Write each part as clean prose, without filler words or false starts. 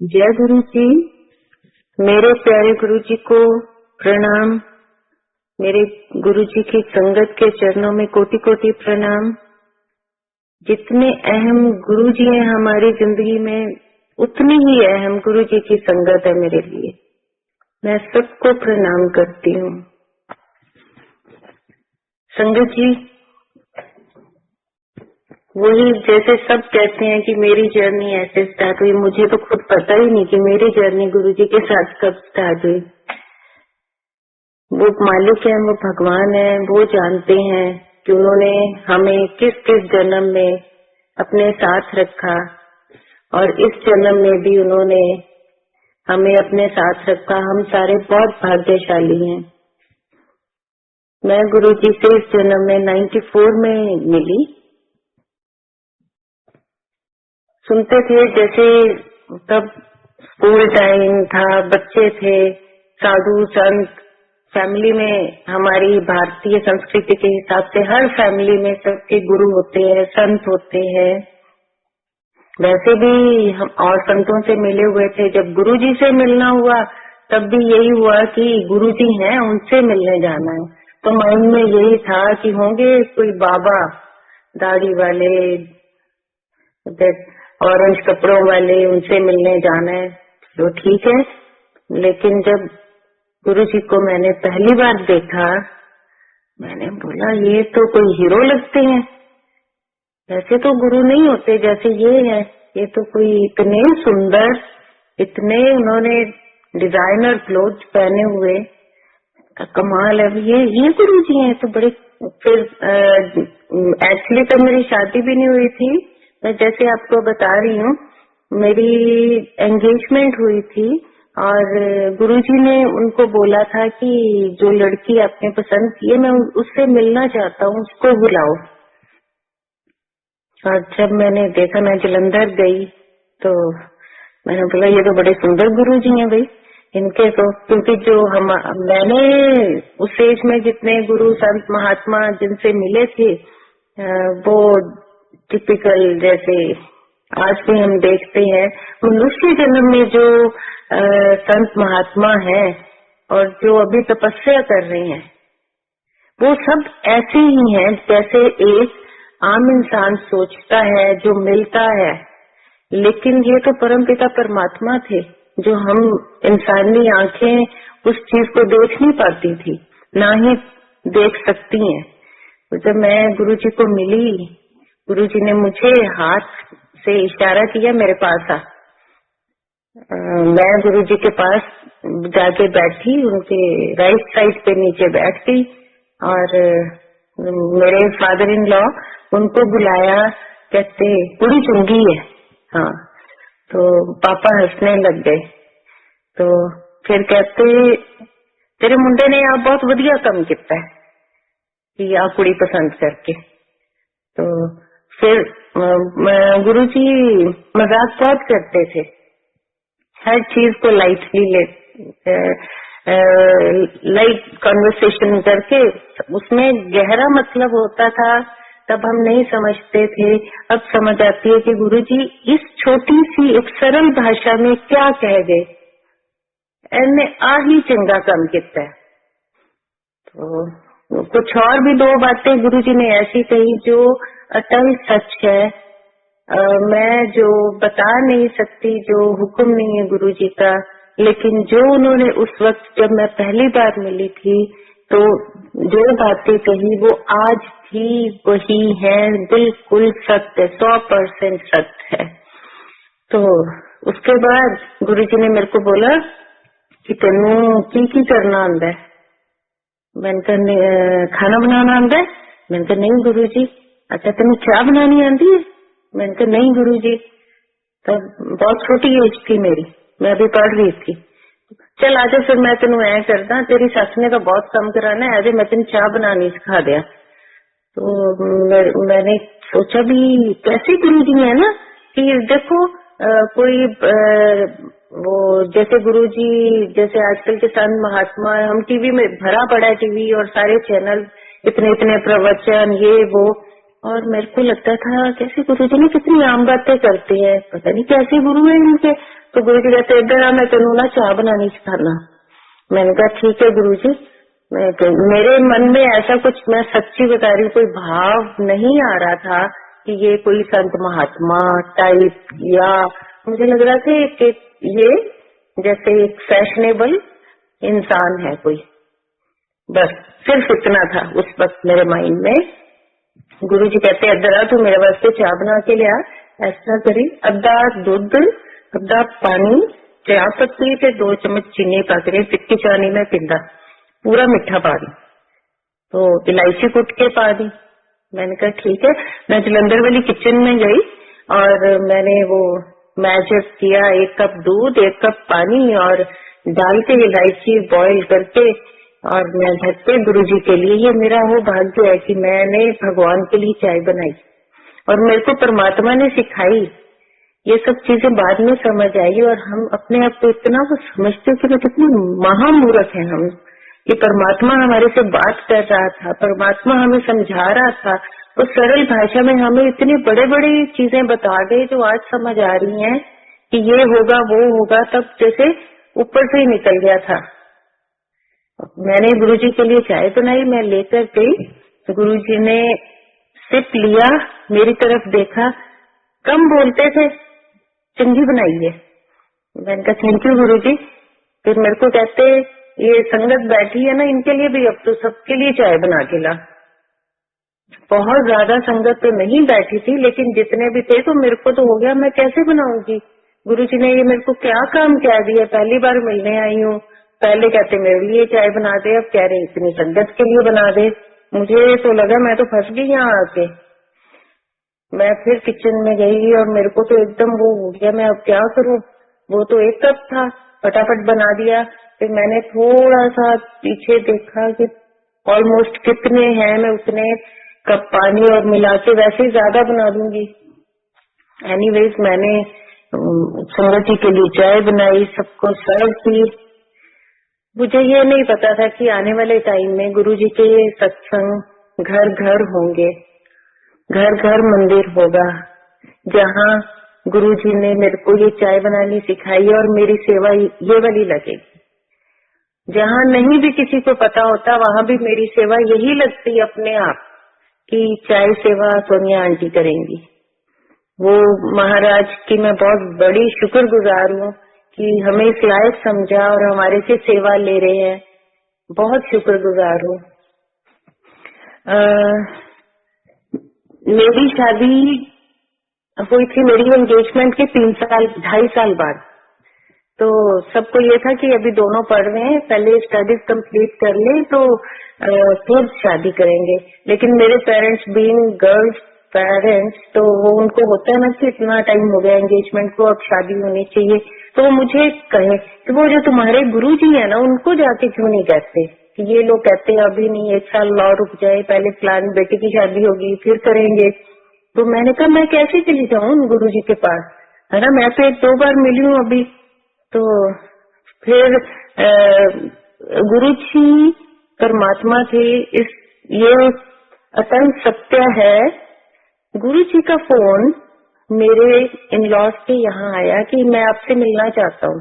जय गुरु जी। मेरे प्यारे गुरु जी को प्रणाम। मेरे गुरु जी की संगत के चरणों में कोटि कोटि प्रणाम। जितने अहम गुरु जी हैं हमारी जिंदगी में, उतनी ही अहम गुरु जी की संगत है मेरे लिए। मैं सबको प्रणाम करती हूँ। संगत जी, वही जैसे सब कहते हैं कि मेरी जर्नी ऐसे स्टार्ट हुई, मुझे तो खुद पता ही नहीं कि मेरी जर्नी गुरुजी के साथ कब स्टार्ट हुई। वो मालिक है, वो भगवान है, वो जानते हैं कि उन्होंने हमें किस किस जन्म में अपने साथ रखा और इस जन्म में भी उन्होंने हमें अपने साथ रखा। हम सारे बहुत भाग्यशाली हैं। मैं गुरुजी से इस जन्म में 94 में मिली। सुनते थे जैसे तब स्कूल टाइम था, बच्चे थे, साधु संत, फैमिली में हमारी भारतीय संस्कृति के हिसाब से हर फैमिली में सबके गुरु होते हैं, संत होते हैं। वैसे भी हम और संतों से मिले हुए थे। जब गुरुजी से मिलना हुआ तब भी यही हुआ कि गुरुजी हैं, उनसे मिलने जाना है। तो माइंड में यही था कि होंगे कोई बाबा दाढ़ी वाले, ऑरेंज कपड़ों वाले, उनसे मिलने जाना है। तो ठीक है, लेकिन जब गुरुजी को मैंने पहली बार देखा, मैंने बोला ये तो कोई हीरो लगते हैं। ऐसे तो गुरु नहीं होते जैसे ये है। ये तो कोई इतने सुंदर, इतने उन्होंने डिजाइनर क्लोथ पहने हुए, कमाल है। ये गुरुजी हैं तो बड़े। फिर एक्चुअली तो मेरी शादी भी नहीं हुई थी। मैं जैसे आपको बता रही हूँ, मेरी एंगेजमेंट हुई थी और गुरुजी ने उनको बोला था कि जो लड़की आपने पसंद की है, मैं उससे मिलना चाहता हूँ, उसको बुलाओ। और जब मैंने देखा, मैं जलंधर गई तो मैंने बोला ये तो बड़े सुंदर गुरुजी हैं भाई। इनके तो, क्योंकि जो मैंने उस एज में जितने गुरु संत महात्मा जिनसे मिले थे, वो टिपिकल जैसे आज भी हम देखते हैं मनुष्य जन्म में जो संत महात्मा हैं और जो अभी तपस्या कर रहे हैं, वो सब ऐसे ही हैं जैसे एक आम इंसान सोचता है, जो मिलता है। लेकिन ये तो परमपिता परमात्मा थे, जो हम इंसानी आंखें उस चीज को देख नहीं पाती थी, ना ही देख सकती हैं। तो जब मैं गुरुजी को मिली, गुरुजी ने मुझे हाथ से इशारा किया मेरे पास आ। मैं गुरुजी के पास जाके बैठी, उनके राइट साइड पे नीचे बैठ गई और मेरे फादर इन लॉ उनको बुलाया। कहते कुड़ी चुंगी है। हाँ, तो पापा हंसने लग गए। तो फिर कहते तेरे मुंडे ने आप बहुत वधिया काम किया है कि आ कुड़ी पसंद करके। तो फिर गुरुजी मजाक बहुत करते थे, हर चीज को लाइटली लाइट कॉन्वर्सेशन करके, उसमें गहरा मतलब होता था। तब हम नहीं समझते थे, अब समझ आती है कि गुरुजी इस छोटी सी एक सरल भाषा में क्या कह गए। एने आ ही चंगा काम किया है। तो कुछ और भी दो बातें गुरुजी ने ऐसी कही जो अटल सच है। मैं जो बता नहीं सकती, जो हुक्म नहीं है गुरुजी का, लेकिन जो उन्होंने उस वक्त जब मैं पहली बार मिली थी, तो जो बातें कही वो आज भी वही है, बिल्कुल सत्य, 100% सत्य है। तो उसके बाद गुरुजी ने मेरे को बोला कि तेनू की करना आंदा है। मैंने कहा खाना बनाना आंदा है। मैंने कहा नहीं गुरुजी। अच्छा, तेनू चाय बनानी आंदी है? मैंने कहा नहीं गुरुजी। तब बहुत छोटी एज थी मेरी, मैं अभी पढ़ रही थी। चल आजा, फिर मैं तेनू ऐ करदा, तेरी सस ने तो बहुत कम कराना है, आजे मैं तेन चाय बनानी सिखा दिया। तो मैंने सोचा भी कैसे गुरुजी है ना कि देखो कोई वो जैसे गुरुजी, जैसे आजकल के संत महात्मा, हम टीवी में भरा पड़ा है, टीवी और सारे चैनल, इतने इतने प्रवचन, ये वो। और मेरे को लगता था कैसे गुरुजी ने कितनी आम बातें करते हैं, पता नहीं कैसे गुरु है इनके। तो गुरु जी कहते इधर आ, मैं तेनू ना चाय बनानी सिखाना। मैंने कहा ठीक है गुरु जी। मेरे मन में ऐसा कुछ, मैं सच्ची बता रही हूँ, कोई भाव नहीं आ रहा था कि ये कोई संत महात्मा टाइप, या मुझे लग रहा था कि ये जैसे एक फैशनेबल इंसान है कोई। बस सिर्फ इतना था उस वक्त मेरे माइंड में। गुरु जी कहते इधर आ, तू मेरे वास्ते चाय बना के लिया। ऐसा करी, अद्धा दूध, अद्धा पानी, चाय पत्ती ते 2 चम्मच चीनी पा के, फिक्की चाय नहीं मैं पींदा, पूरा मीठा पा दी, तो इलायची कुट के पा दी। मैंने कहा ठीक है। मैं जलंधर वाली किचन में गई और मैंने वो मेजर किया, 1 कप दूध, 1 कप पानी और डाल के इलायची बॉईल करके, और मैं घर पे गुरु जी के लिए, ये मेरा वो भाग्य है कि मैंने भगवान के लिए चाय बनाई और मेरे को परमात्मा ने सिखाई। ये सब चीजें बाद में समझ आई और हम अपने आप को इतना वो समझते कि कितने महामूर्ख हैं हम, कि परमात्मा हमारे से बात कर रहा था, परमात्मा हमें समझा रहा था, तो सरल भाषा में हमें इतनी बड़े बड़े चीजें बता गए जो आज समझ आ रही हैं कि ये होगा वो होगा, तब जैसे ऊपर से ही निकल गया था। मैंने गुरुजी के लिए चाय बनाई, मैं लेकर गई, तो गुरुजी ने सिप लिया, मेरी तरफ देखा, कम बोलते थे, चंगी बनाई है। मैंने कहा थैंक यू गुरुजी। फिर मेरे को कहते ये संगत बैठी है ना, इनके लिए भी अब तो सबके लिए चाय बना के ला। बहुत ज्यादा संगत तो नहीं बैठी थी, लेकिन जितने भी थे तो मेरे को तो हो गया, मैं कैसे बनाऊंगी। गुरुजी ने ये मेरे को क्या काम कह दिया, पहली बार मिलने आई हूँ, पहले कहते मेरे लिए चाय बना दे, अब कह रहे इतनी संगत के लिए बना दे। मुझे तो लगा मैं तो फंस गई यहाँ आके। मैं फिर किचन में गई और मेरे को तो एकदम वो हो गया, मैं अब क्या करूँ। वो तो 1 कप था, फटाफट बना दिया। फिर मैंने थोड़ा सा पीछे देखा कि ऑलमोस्ट कितने हैं, मैं उतने कप पानी और मिला के वैसे ही ज्यादा बना दूंगी। एनीवेज मैंने संगति के लिए चाय बनाई, सबको सर्व की। मुझे ये नहीं पता था कि आने वाले टाइम में गुरुजी के सत्संग घर घर होंगे, घर घर मंदिर होगा, जहाँ गुरुजी ने मेरे को ये चाय बनानी सिखाई और मेरी सेवा ये वाली लगेगी। जहाँ नहीं भी किसी को पता होता, वहाँ भी मेरी सेवा यही लगती अपने आप कि चाय सेवा सोनिया आंटी करेंगी। वो महाराज की मैं बहुत बड़ी शुक्रगुजार हूँ कि हमें इस लायक समझा और हमारे से सेवा ले रहे हैं, बहुत शुक्रगुजार हूँ। मेरी शादी हुई थी, मेरी एंगेजमेंट के 2.5 साल बाद। तो सबको ये था कि अभी दोनों पढ़ रहे हैं, पहले स्टडीज कंप्लीट कर ले तो फिर शादी करेंगे। लेकिन मेरे पेरेंट्स बीइंग गर्ल्स पेरेंट्स, तो वो उनको होता है ना कि इतना टाइम हो गया एंगेजमेंट को, अब शादी होनी चाहिए। तो वो मुझे कहे कि वो जो तुम्हारे गुरुजी है ना, उनको जाके क्यों नहीं कहते कि ये लोग कहते हैं अभी नहीं, 1 साल और रुक जाए, पहले प्लान बेटी की शादी होगी फिर करेंगे। तो मैंने कहा मैं कैसे चली जाऊं गुरुजी के पास, है ना, मैं तो 1-2 बार मिली हूँ अभी। तो फिर गुरुजी परमात्मा थे, इस ये अतल सत्य है। गुरुजी का फोन मेरे इन लॉज के यहाँ आया कि मैं आपसे मिलना चाहता हूँ।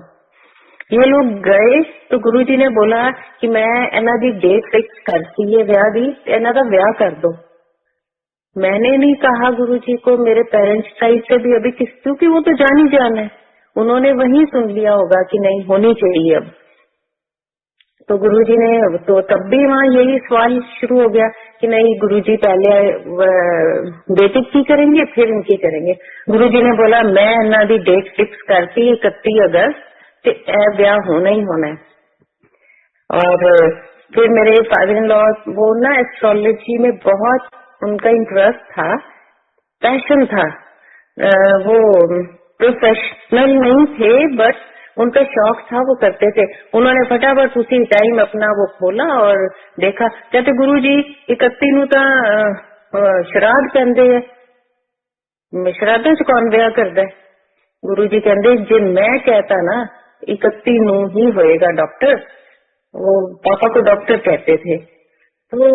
ये लोग गए तो गुरुजी ने बोला कि मैं ਇਹਨਾਂ ਦੀ डेट फिक्स करती है ब्याह दी, ਇਹਨਾਂ ਦਾ ब्याह कर दो। मैंने नहीं कहा गुरुजी को, मेरे पेरेंट्स साइड से भी अभी किस, क्योंकि वो तो जान ही जान है, उन्होंने वही सुन लिया होगा कि नहीं होनी चाहिए अब। तो गुरुजी ने तो तब भी वहाँ यही सवाल शुरू हो गया कि नहीं गुरुजी पहले बेटी की करेंगे फिर इनकी करेंगे। गुरुजी ने बोला मैं इन्हों की डेट फिक्स करती 31 अगस्त ते ब्याह होना ही होना है। और फिर मेरे फादर इन लॉ वो ना एस्ट्रोलॉजी में बहुत उनका इंटरेस्ट था, पैशन था। वो प्रोफेशनल नहीं थे बट उनका शौक था, वो करते थे। उन्होंने फटाफट उसी टाइम अपना वो खोला और देखा, कहते गुरुजी 31 ਨੂੰ ਤਾਂ श्राद्ध कहते हैं, श्राद्धां च कौन ब्याह करता है। गुरुजी कहते जे मैं कहता ना 31 ਨੂੰ ही होएगा डॉक्टर, वो पापा को डॉक्टर कहते थे। तो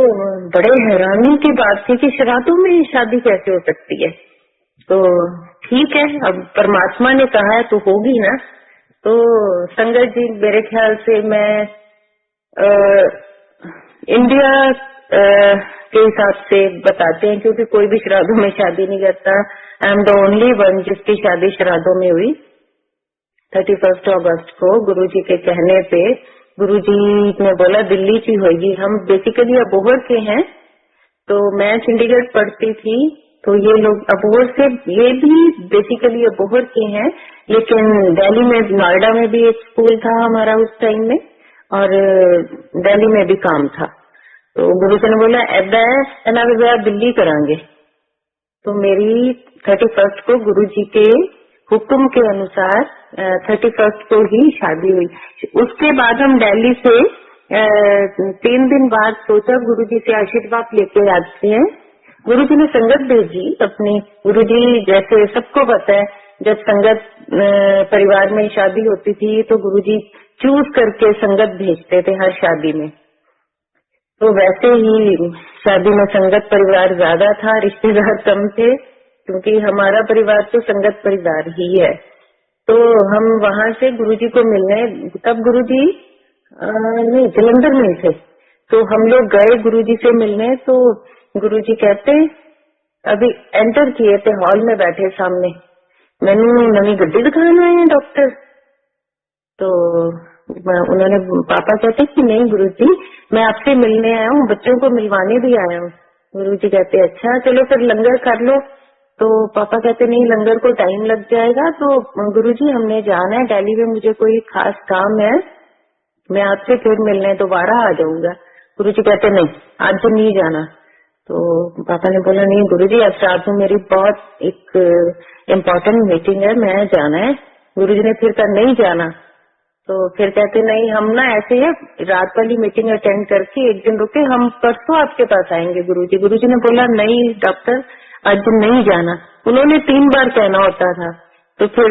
बड़े हैरानी की बात थी कि श्राद्धों में शादी कैसे हो सकती है। तो ठीक है, अब परमात्मा ने कहा है तो होगी ना। तो संगत जी मेरे ख्याल से मैं इंडिया के हिसाब से बताते हैं, क्योंकि कोई भी श्राद्धों में शादी नहीं करता। I am the only one जिसकी शादी श्राद्धों में हुई। 31 अगस्त को गुरुजी के कहने पे गुरुजी ने बोला दिल्ली की होगी। हम बेसिकली अबोहर के हैं, तो मैं चंडीगढ़ पढ़ती थी, तो ये लोग अबोहर से, ये भी बेसिकली अबोहर के हैं, लेकिन दिल्ली में, नोएडा में भी एक स्कूल था हमारा उस टाइम में, और दिल्ली में भी काम था। तो गुरुजी ने बोला एना विवाह दिल्ली करांगे। तो मेरी 31 को गुरुजी के हुक्म के अनुसार 31 को ही शादी हुई। उसके बाद हम दिल्ली से 3 दिन बाद सोचा गुरुजी से आशीर्वाद लेके आते हैं। गुरुजी ने संगत भेजी अपनी। गुरुजी जैसे सबको पता है, जब संगत परिवार में शादी होती थी तो गुरुजी चूज करके संगत भेजते थे हर शादी में। तो वैसे ही शादी में संगत परिवार ज्यादा था, रिश्तेदार कम थे, क्योंकि हमारा परिवार तो संगत परिवार ही है। तो हम वहां से गुरुजी को मिलने, तब गुरुजी नहीं जलंधर में थे, तो हम लोग गए गुरुजी से मिलने। तो गुरुजी कहते अभी एंटर किए थे, हॉल में बैठे सामने, मैनू नवी गड्डी दिखाना है डॉक्टर। तो उन्होंने, पापा कहते कि नहीं गुरुजी मैं आपसे मिलने आया हूँ, बच्चों को मिलवाने भी आया हूँ। गुरुजी कहते अच्छा चलो फिर लंगर कर लो। तो पापा कहते नहीं लंगर को टाइम लग जाएगा। तो गुरुजी हमने जाना है दिल्ली में, मुझे कोई खास काम है, मैं आपसे फिर मिलने दोबारा आ जाऊंगा। गुरुजी कहते नहीं आज नहीं जाना। तो पापा ने बोला नहीं गुरुजी आज रात में मेरी बहुत एक इम्पोर्टेंट मीटिंग है, मैं जाना है। गुरुजी ने फिर कहा नहीं जाना। तो फिर कहते नहीं हम ना ऐसे है, रात वाली मीटिंग अटेंड करके एक दिन रुके, हम परसों आपके पास आएंगे गुरुजी। गुरुजी ने बोला नहीं डॉक्टर आज नहीं जाना। उन्होंने 3 बार कहना होता था, तो फिर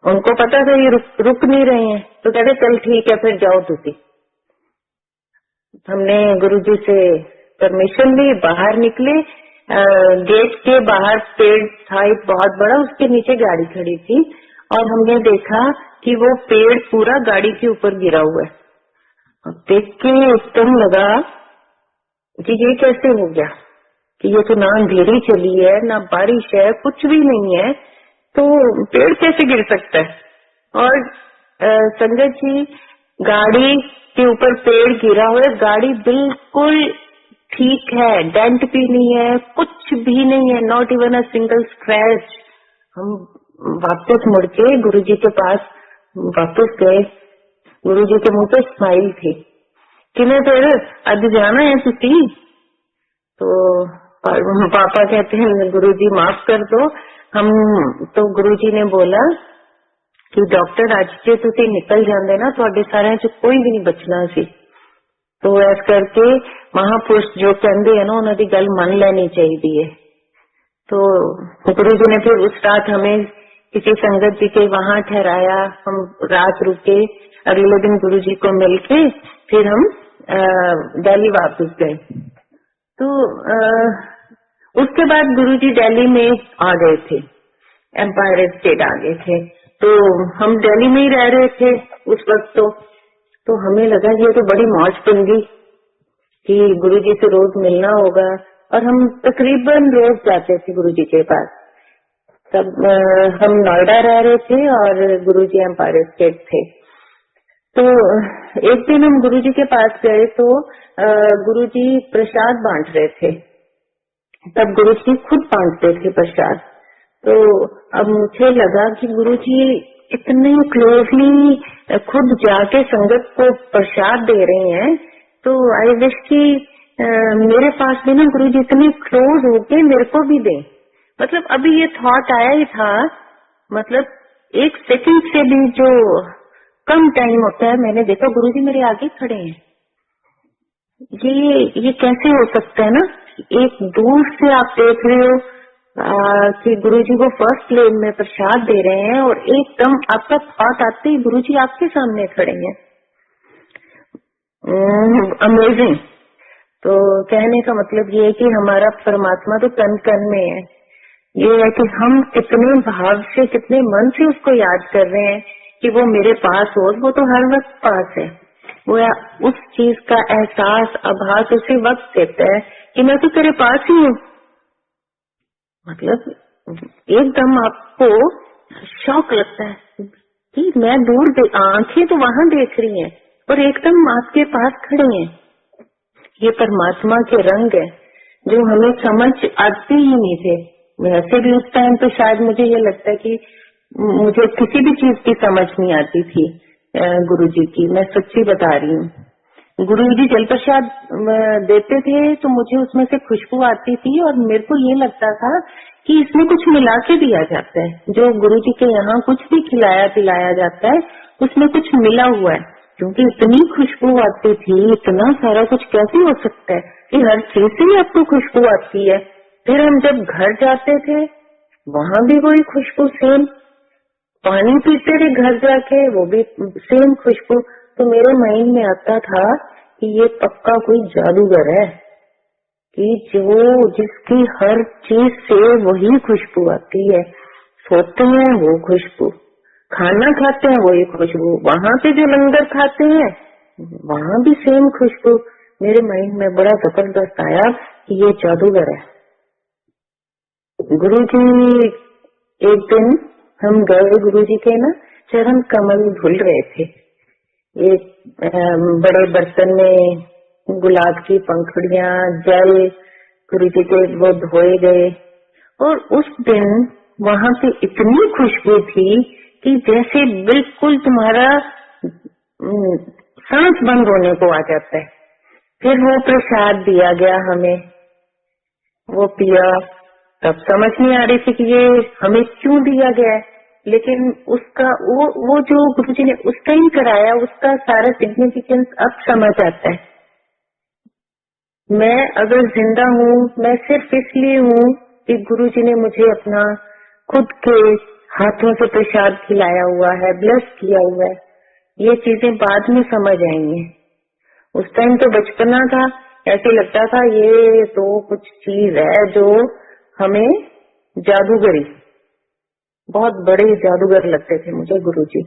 उनको पता था ये रुक नहीं रहे हैं, तो कहते चल ठीक है फिर जाओ तुसी। हमने गुरुजी से परमिशन ली, बाहर निकले। गेट के बाहर पेड़ था एक बहुत बड़ा, उसके नीचे गाड़ी खड़ी थी, और हमने देखा कि वो पेड़ पूरा गाड़ी के ऊपर गिरा हुआ है। अब देख के एकदम लगा कि ये कैसे हो गया, कि ये तो ना अंधेरी चली है ना बारिश है, कुछ भी नहीं है, तो पेड़ कैसे गिर सकता है। और संगत जी गाड़ी के ऊपर पेड़ गिरा हुआ है, गाड़ी बिल्कुल ठीक है, डेंट भी नहीं है, कुछ भी नहीं है, not even a single scratch. हम वापस मुड़ के गुरुजी के पास वापस गए। गुरुजी के मुंह पे स्माइल थी कि मैं फिर आज जाना है तुसी। तो पापा कहते हैं गुरुजी माफ कर दो हम। तो गुरुजी ने बोला कि डॉक्टर आज जे तुसी निकल जाते ना ਤੁਹਾਡੇ ਸਾਰਿਆਂ ਚ कोई भी नहीं बचना सी। तो ऐस करके महापुरुष जो कहते हैं ना उन्हों की गल मन लेनी चाहिए है। तो गुरुजी ने फिर उस रात हमें किसी संगत जी के वहां ठहराया, हम रात रुके। अगले दिन गुरुजी को मिलके फिर हम दिल्ली वापस गए। तो उसके बाद गुरुजी दिल्ली में आ गए थे, एम्पायर स्टेट आ गए थे। तो हम दिल्ली में ही रह रहे थे उस वक्त। तो हमें लगा ये तो बड़ी मौज बन गई कि गुरुजी से रोज मिलना होगा, और हम तकरीबन रोज जाते थे गुरुजी के पास। तब हम नोएडा रह रहे थे और गुरुजी एम्पायर स्टेट थे। तो एक दिन हम गुरुजी के पास गए तो गुरुजी प्रसाद बांट रहे थे। तब गुरुजी खुद बांटते थे प्रसाद। तो अब मुझे लगा कि गुरुजी इतने क्लोजली खुद जाके संगत को प्रसाद दे रहे हैं, तो आई विश कि मेरे पास भी ना गुरुजी इतने क्लोज होके मेरे को भी दें। मतलब अभी ये थॉट आया ही था, मतलब 1 सेकंड से भी जो कम टाइम होता है, मैंने देखा गुरुजी मेरे आगे खड़े हैं। ये कैसे हो सकता है ना, एक दूर से आप देख रहे हो कि गुरुजी को फर्स्ट लेन में प्रसाद दे रहे हैं, और एकदम आपका थॉट आते ही गुरुजी आपके सामने खड़े हैं। अमेजिंग। तो कहने का मतलब ये है कि हमारा परमात्मा तो कण कण में है। ये है कि हम कितने भाव से, कितने मन से उसको याद कर रहे हैं, कि वो मेरे पास हो, वो तो हर वक्त पास है। वो उस चीज का एहसास, आभास उसी वक्त देता है कि मैं तो तेरे पास ही हूँ। मतलब एकदम आपको शौक लगता है कि मैं दूर आंखें तो वहां देख रही हैं और एकदम आपके पास खड़े हैं। ये परमात्मा के रंग है जो हमें समझ आते ही नहीं थे। वैसे भी उस टाइम तो शायद मुझे ये लगता है कि मुझे किसी भी चीज की समझ नहीं आती थी गुरु जी की। मैं सच्ची बता रही हूँ। गुरु जी जल प्रसाद देते थे तो मुझे उसमें से खुशबू आती थी और मेरे को ये लगता था कि इसमें कुछ मिला के दिया जाता है। जो गुरु जी के यहाँ कुछ भी खिलाया पिलाया जाता है उसमें कुछ मिला हुआ है, क्योंकि इतनी खुशबू आती थी। इतना सारा कुछ कैसे हो सकता है कि हर चीज से ही आपको खुशबू आती है। फिर हम जब घर जाते थे वहां भी वही खुशबू सेम, पानी पीते थे घर जाके वो भी सेम खुशबू। तो मेरे माइंड में आता था कि ये पक्का कोई जादूगर है कि जो जिसकी हर चीज से वही खुशबू आती है। सोते हैं वो खुशबू, खाना खाते हैं वही खुशबू, वहां पे जो लंगर खाते हैं वहां भी सेम खुशबू। मेरे माइंड में बड़ा जबरदस्त आया कि ये जादूगर है। गुरु जी एक दिन हम गए गुरु जी के ना चरण कमल धुल रहे थे। एक बड़े बर्तन में गुलाब की पंखुड़ियां, जल गुरु जी के वो धोए गए और उस दिन वहां पे इतनी खुशबू थी कि जैसे बिल्कुल तुम्हारा सांस बंद होने को आ जाता है। फिर वो प्रसाद दिया गया हमें, वो पिया। तब समझ नहीं आ रही थी कि ये हमें क्यों दिया गया है, लेकिन उसका वो जो गुरुजी ने उस टाइम कराया उसका सारा सिग्निफिकेंस अब समझ आता है। मैं अगर जिंदा हूँ मैं सिर्फ इसलिए हूँ कि गुरुजी ने मुझे अपना खुद के हाथों से प्रसाद खिलाया हुआ है, ब्लेस किया हुआ है। ये चीजें बाद में समझ आएंगी। उस टाइम तो बचपना था, ऐसे लगता था ये तो कुछ चीज है जो हमें जादूगरी, बहुत बड़े जादूगर लगते थे मुझे गुरुजी।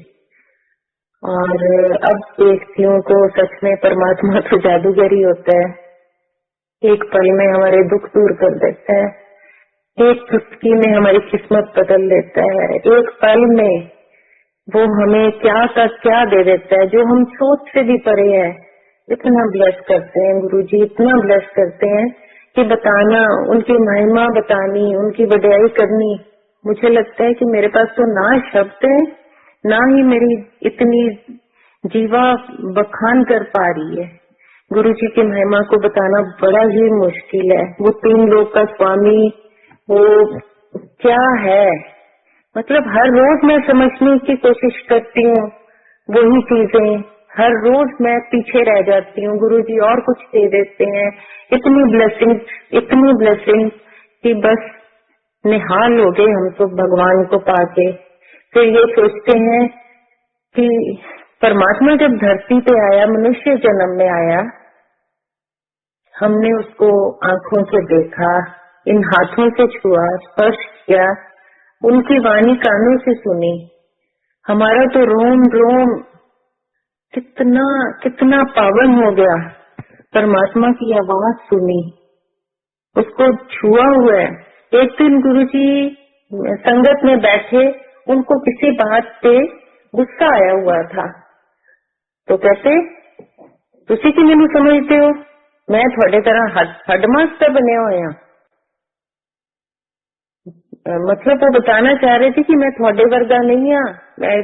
और अब देखती हूँ तो सच में परमात्मा तो जादूगर ही होता है। एक पल में हमारे दुख दूर कर देता है, एक चुटकी में हमारी किस्मत बदल देता है, एक पल में वो हमें क्या का क्या दे देता है जो हम सोच से भी परे है। इतना ब्लेस करते हैं गुरुजी, इतना ब्लेस करते हैं कि बताना, उनकी महिमा बतानी, उनकी वड्याई करनी, मुझे लगता है कि मेरे पास तो ना शब्द है ना ही मेरी इतनी जीवा बखान कर पा रही है। गुरु जी की महिमा को बताना बड़ा ही मुश्किल है। वो तीन लोक का स्वामी, वो क्या है, मतलब हर रोज मैं समझने की कोशिश करती हूँ वही चीजें, हर रोज मैं पीछे रह जाती हूँ। गुरु जी और कुछ दे देते हैं, इतनी ब्लेसिंग कि बस निहाल हो गए हम तो भगवान को पाके। फिर ये सोचते हैं कि परमात्मा जब धरती पे आया, मनुष्य जन्म में आया, हमने उसको आंखों से देखा, इन हाथों से छुआ, स्पर्श किया, उनकी वाणी कानों से सुनी, हमारा तो रोम रोम कितना कितना पावन हो गया। परमात्मा की आवाज सुनी, उसको छुआ हुआ है। एक दिन गुरुजी संगत में बैठे, उनको किसी बात पे गुस्सा आया हुआ था, तो कहते तुसी कि मैनू समझते हो, मैं थोड़े तरह हडमास्टर बने हुए हैं। मतलब वो बताना चाह रहे थे कि मैं थोड़े वर्गा नहीं हाँ, मैं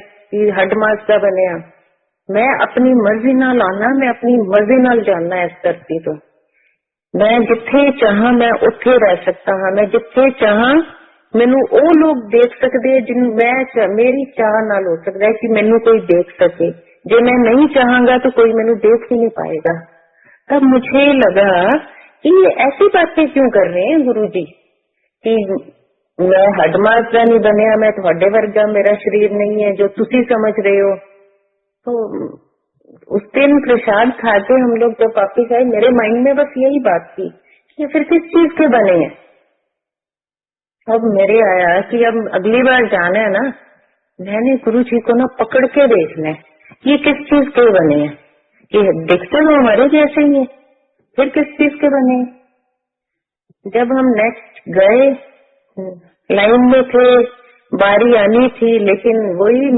हडमास्टर बने हाँ। मैं अपनी मर्जी नाल आना, मैं अपनी मर्जी नाल जाना इस धरती तो। मैं जिथे चाहा मैं उथे रह सकता हाँ, मैं जिथे चाहा मैनू वो लोग देख सकते जिन मैं मेरी चाह नाल हो सकता है कि मैनू कोई देख सके। जो मैं नहीं चाहूंगा तो कोई मैनू देख ही नहीं पाएगा। तब मुझे लगा कि ये ऐसी बातें क्यों कर रहे हैं गुरु जी कि मैं हडमास्टर नहीं बनया, मैं थोड़े वर्गा, मेरा शरीर नहीं है जो तुसी समझ रहे हो। तो उस दिन प्रसाद खा के हम लोग जब वापिस आए, मेरे माइंड में बस यही बात थी कि फिर किस चीज के बने हैं। अब मेरे आया कि अब अगली बार जाना है ना, मैंने गुरु जी को ना पकड़ के देखना है, ये किस चीज के बने हैं, ये दिखते तो हमारे जैसे ही है, फिर किस चीज के बने हैं। जब हम नेक्स्ट गए, लाइन में थे, बारी आनी थी, लेकिन वही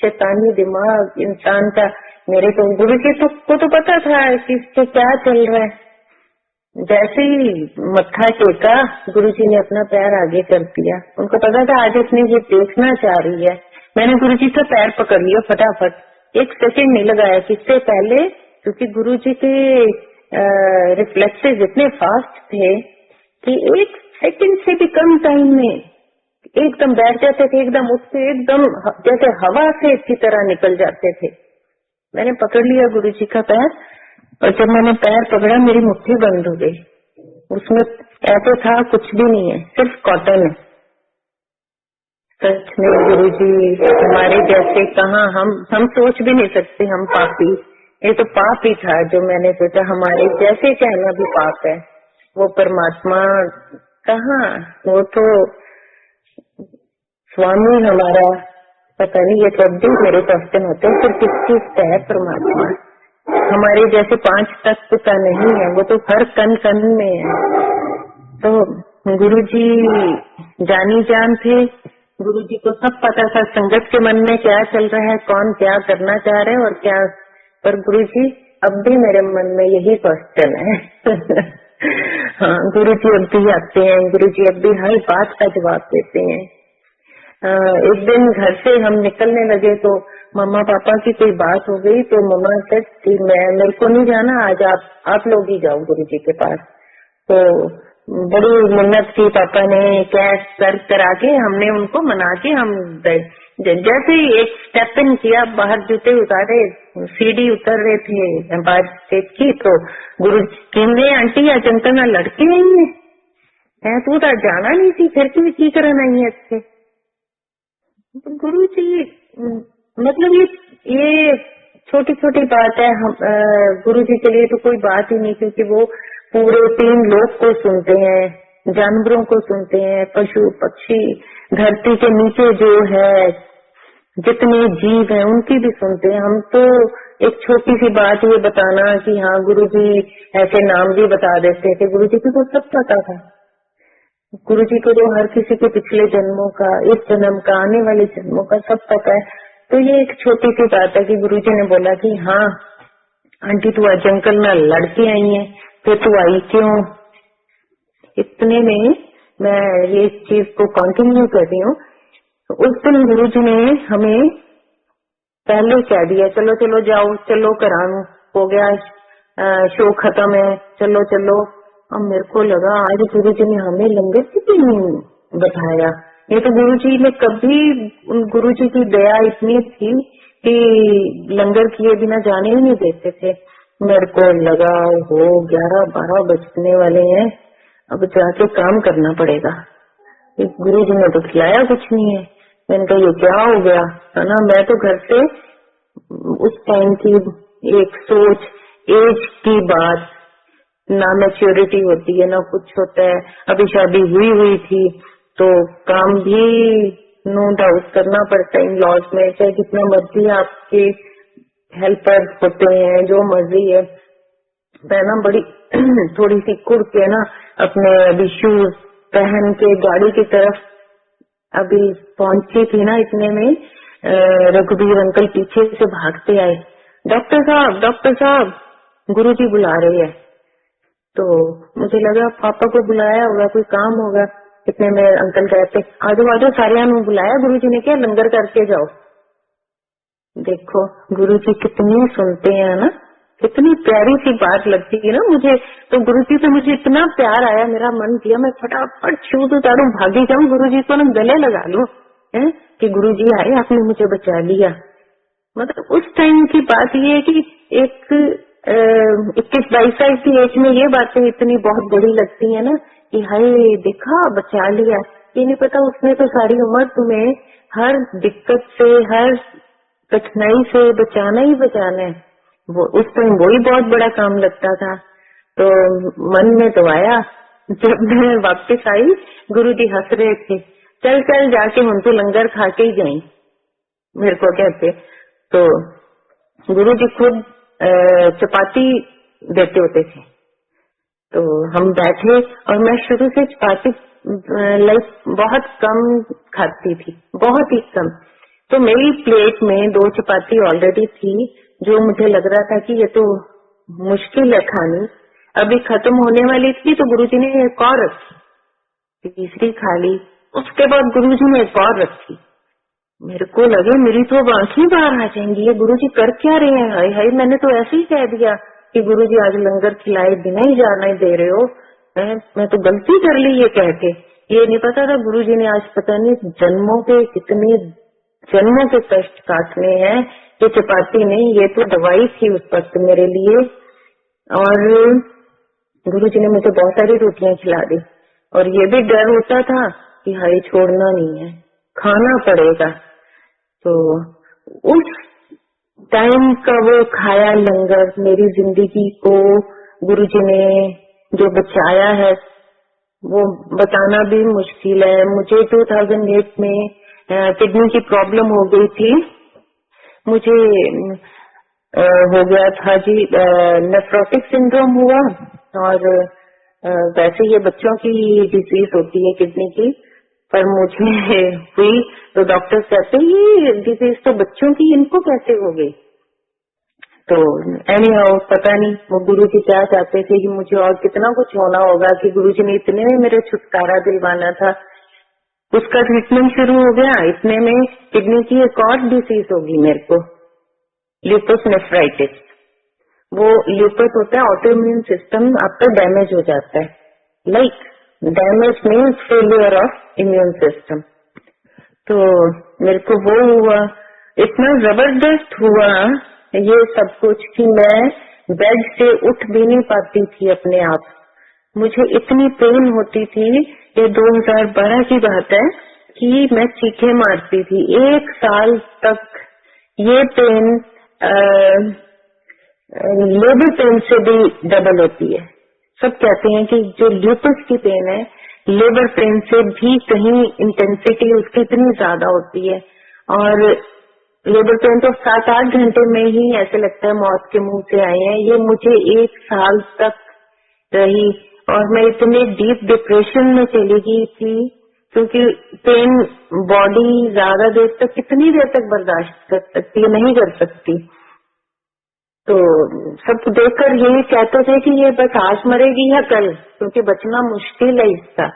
शैतानी दिमाग इंसान का, मेरे को गुरु जी को तो पता था कि इससे क्या चल रहा है। जैसे ही मत्था टेका, गुरु जी ने अपना पैर आगे कर दिया। उनको पता था आज इसने ये देखना चाह रही है। मैंने गुरु जी का पैर पकड़ लिया फटाफट, 1 सेकंड नहीं लगाया किससे पहले, क्योंकि गुरु जी के रिफ्लेक्सेस इतने फास्ट थे कि 1 सेकंड से भी कम टाइम में एकदम बैठ जाते थे, एकदम उठते, एकदम जैसे हवा से की तरह निकल जाते थे। मैंने पकड़ लिया गुरु जी का पैर, और जब मैंने पैर पकड़ा मेरी मुट्ठी बंद हो गई। उसमें ऐसे था कुछ भी नहीं है, सिर्फ कॉटन है। सच में गुरु जी हमारे जैसे कहाँ, हम सोच भी नहीं सकते हम पापी, ये तो पाप ही था जो मैंने सोचा हमारे जैसे कहना भी पाप है। वो परमात्मा कहाँ, वो तो स्वामी हमारा, पता नहीं ये तो अब भी मेरे क्वेश्चन होते हैं, फिर किस चीज का है परमात्मा। हमारे जैसे 5 तत्व का नहीं है, वो तो हर कण कण में है। तो गुरु जी जानी जान थे, गुरु जी को सब पता था संगत के मन में क्या चल रहा है, कौन क्या करना चाह रहे हैं और क्या। पर गुरु जी अब भी मेरे मन में यही क्वेश्चन है। हाँ, गुरु जी अब भी आते हैं, गुरु जी अब भी हर बात का जवाब देते हैं। एक दिन घर से हम निकलने लगे तो मम्मा पापा की कोई बात हो गई, तो मम्मा से कि मेरे को नहीं जाना, आज आप लोग ही जाओ गुरु जी के पास। तो बड़ी मिन्नत की, पापा ने कैश कर करा के हमने उनको मना के हम गए। जैसे ही एक स्टेप इन किया, बाहर जूते उतारे, सीढ़ी उतर रहे थे एम्पायर स्टेट की, तो गुरु जी कहने आंटी आज अंकल ना लड़के आई है, तू तो जाना नहीं थी, फिर तू की करना आई है अच्छे। गुरु जी मतलब ये छोटी छोटी बात है, हम गुरु जी के लिए तो कोई बात ही नहीं, क्योंकि वो पूरे 3 लोक को सुनते हैं, जानवरों को सुनते हैं, पशु पक्षी, धरती के नीचे जो है जितने जीव हैं उनकी भी सुनते हैं। हम तो एक छोटी सी बात ये बताना कि हाँ गुरु जी ऐसे नाम भी बता देते थे, गुरु जी को तो सब पता था। गुरु जी को तो हर किसी के पिछले जन्मों का, इस जन्म का, आने वाले जन्मों का सब पता है। तो ये एक छोटी सी बात है कि गुरु जी ने बोला कि हाँ आंटी तू आज अंकल ना लड़के आई है, फिर तू आई क्यों। इतने में मैं ये चीज को कंटिन्यू कर रही हूँ। तो उस दिन गुरु जी ने हमें पहले कह दिया चलो चलो जाओ, चलो कराऊं, हो गया शो खत्म है, चलो चलो। अब मेरे को लगा आज गुरु जी ने हमें लंगर से भी नहीं बताया। ये तो गुरु जी ने कभी, गुरु जी की दया इतनी थी कि लंगर किए बिना जाने ही नहीं देते थे। मेरे को लगा हो 11-12 बजने वाले हैं, अब जाके काम करना पड़ेगा। गुरु जी ने तो खिलाया कुछ नहीं है। मैंने कहा ये क्या हो गया है ना। मैं तो घर से उस टाइम की एक सोच, एज की बात, ना मैच्योरिटी होती है ना कुछ होता है, अभी शादी हुई थी तो काम भी नो डाउट करना पड़ता है इन लॉज में, चाहे जितना मर्जी आपके हेल्पर होते हैं, जो मर्जी है। मैं ना बड़ी थोड़ी सी कुड़ के ना अपने अभी शूज पहन के गाड़ी की तरफ अभी पहुंची थी ना, इतने में रघुबीर अंकल पीछे से भागते आए, डॉक्टर साहब गुरुजी बुला रहे हैं। तो मुझे लगा पापा को बुलाया होगा, कोई काम होगा। इतने में अंकल कहते आजो सारे में बुलाया गुरुजी ने, क्या लंगर करके जाओ। देखो गुरुजी कितनी सुनते हैं ना, कितनी प्यारी सी बात लगती है ना मुझे। तो गुरुजी से मुझे इतना प्यार आया, मेरा मन किया मैं फटाफट शूज उतारूं, भागी जाऊं, गुरुजी को ना गले लगा लूं कि गुरुजी आए, आपने मुझे बचा लिया। मतलब उस टाइम की बात ये है कि एक 21-22 साल की एज में ये बातें इतनी बहुत बड़ी लगती है ना कि हाय देखा बचा लिया। ये नहीं पता उसने तो सारी उम्र तुम्हें हर दिक्कत से, हर कठिनाई से बचाना ही बचाना है। वो उस टाइम वही बहुत बड़ा काम लगता था। तो मन में तो आया, जब मैं वापस आई गुरुजी हंस रहे थे, चल चल जाके हम तो लंगर खा के ही जाए। मेरे को कहते। तो गुरुजी खुद चपाती देते होते थे। तो हम बैठे और मैं शुरू से चपाती लाइक बहुत कम खाती थी, बहुत ही कम। तो मेरी प्लेट में 2 चपाती ऑलरेडी थी, जो मुझे लग रहा था कि ये तो मुश्किल है खानी, अभी खत्म होने वाली थी। तो गुरुजी ने एक और रखी, तीसरी खा ली। उसके बाद गुरुजी ने एक और रखी। मेरे को लगे मेरी तो आंखें बाहर आ जाएंगी, ये गुरुजी कर क्या रहे हैं। हाय हाय, मैंने तो ऐसे ही कह दिया कि गुरुजी आज लंगर खिलाए बिना ही जाने दे रहे हो। मैं तो गलती कर ली ये कह के। ये नहीं पता था गुरुजी ने आज पता नहीं जन्मों के कितने जन्मों के कष्ट काटने हैं। ये चपाती नहीं, ये तो दवाई थी उस वक्त मेरे लिए। और गुरुजी ने मुझे बहुत सारी रोटियां खिला दी। और ये भी डर होता था कि हाय छोड़ना नहीं है, खाना पड़ेगा। तो उस टाइम का वो खाया लंगर मेरी जिंदगी को गुरुजी ने जो बचाया है वो बताना भी मुश्किल है। मुझे 2008 में किडनी की प्रॉब्लम हो गई थी। मुझे हो गया था जी नेफ्रोटिक सिंड्रोम हुआ। और वैसे ये बच्चों की डिजीज होती है किडनी की, पर मुझे हुई। तो डॉक्टर कहते ये डिजीज तो बच्चों की, इनको कैसे हो गई। तो एनी हाउ पता नहीं वो गुरुजी क्या चाहते थे कि मुझे और कितना कुछ होना होगा कि गुरुजी ने इतने में मेरे छुटकारा दिलवाना था। उसका ट्रीटमेंट शुरू हो गया, इतने में किडनी की एक और डिसीज होगी मेरे को, ल्यूपस नेफ्राइटिस। वो ल्यूपस होता है, ऑटोइम्यून सिस्टम आपका डैमेज हो जाता है। Like damage means failure of immune system. तो मेरे को वो हुआ, इतना जबरदस्त हुआ ये सब कुछ कि मैं बेड से उठ भी नहीं पाती थी अपने आप। मुझे इतनी पेन होती थी, ये 2012 की बात है, कि मैं चीखें मारती थी। 1 साल तक ये पेन लेबर पेन से भी डबल होती है। सब कहते हैं कि जो ल्यूपस की पेन है लेबर पेन से भी कहीं इंटेंसिटी उसकी इतनी ज्यादा होती है। और लेबर पेन तो 7-8 घंटे में ही ऐसे लगता है मौत के मुंह से आए हैं। ये मुझे 1 साल तक रही और मैं इतने डीप डिप्रेशन में चली गई थी, क्योंकि पेन बॉडी ज्यादा देर तक, कितनी देर तक बर्दाश्त कर सकती है, नहीं कर सकती। तो सब देखकर यही कहते थे कि ये बस आज मरेगी या कल, क्योंकि बचना मुश्किल है इसका।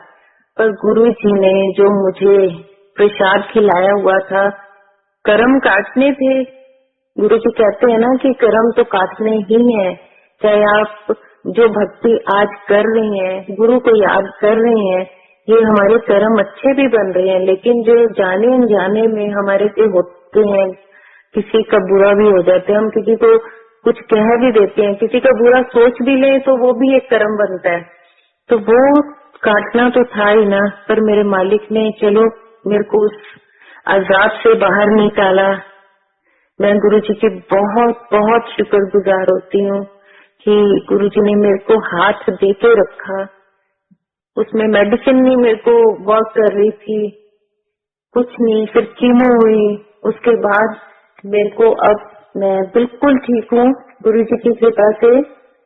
पर गुरु जी ने जो मुझे प्रसाद खिलाया हुआ था, कर्म काटने थे। गुरु जी कहते हैं ना कि कर्म तो काटने ही है। चाहे आप जो भक्ति आज कर रहे हैं, गुरु को याद कर रहे हैं, ये हमारे कर्म अच्छे भी बन रहे हैं। लेकिन जो जाने अनजाने में हमारे से होते हैं, किसी का बुरा भी हो जाता है, हम किसी को कुछ कह भी देते हैं, किसी का बुरा सोच भी ले तो वो भी एक कर्म बनता है। तो वो काटना तो था ही ना, पर मेरे मालिक ने चलो मेरे को उस अजाब से बाहर निकाला। मैं गुरुजी की बहुत बहुत शुक्रगुजार होती हूँ कि गुरुजी ने मेरे को हाथ दे के रखा। उसमें मेडिसिन नहीं मेरे को वर्क कर रही थी, कुछ नहीं, फिर कीमो हुई। उसके बाद मेरे को अब मैं बिल्कुल ठीक हूँ गुरुजी की कृपा से।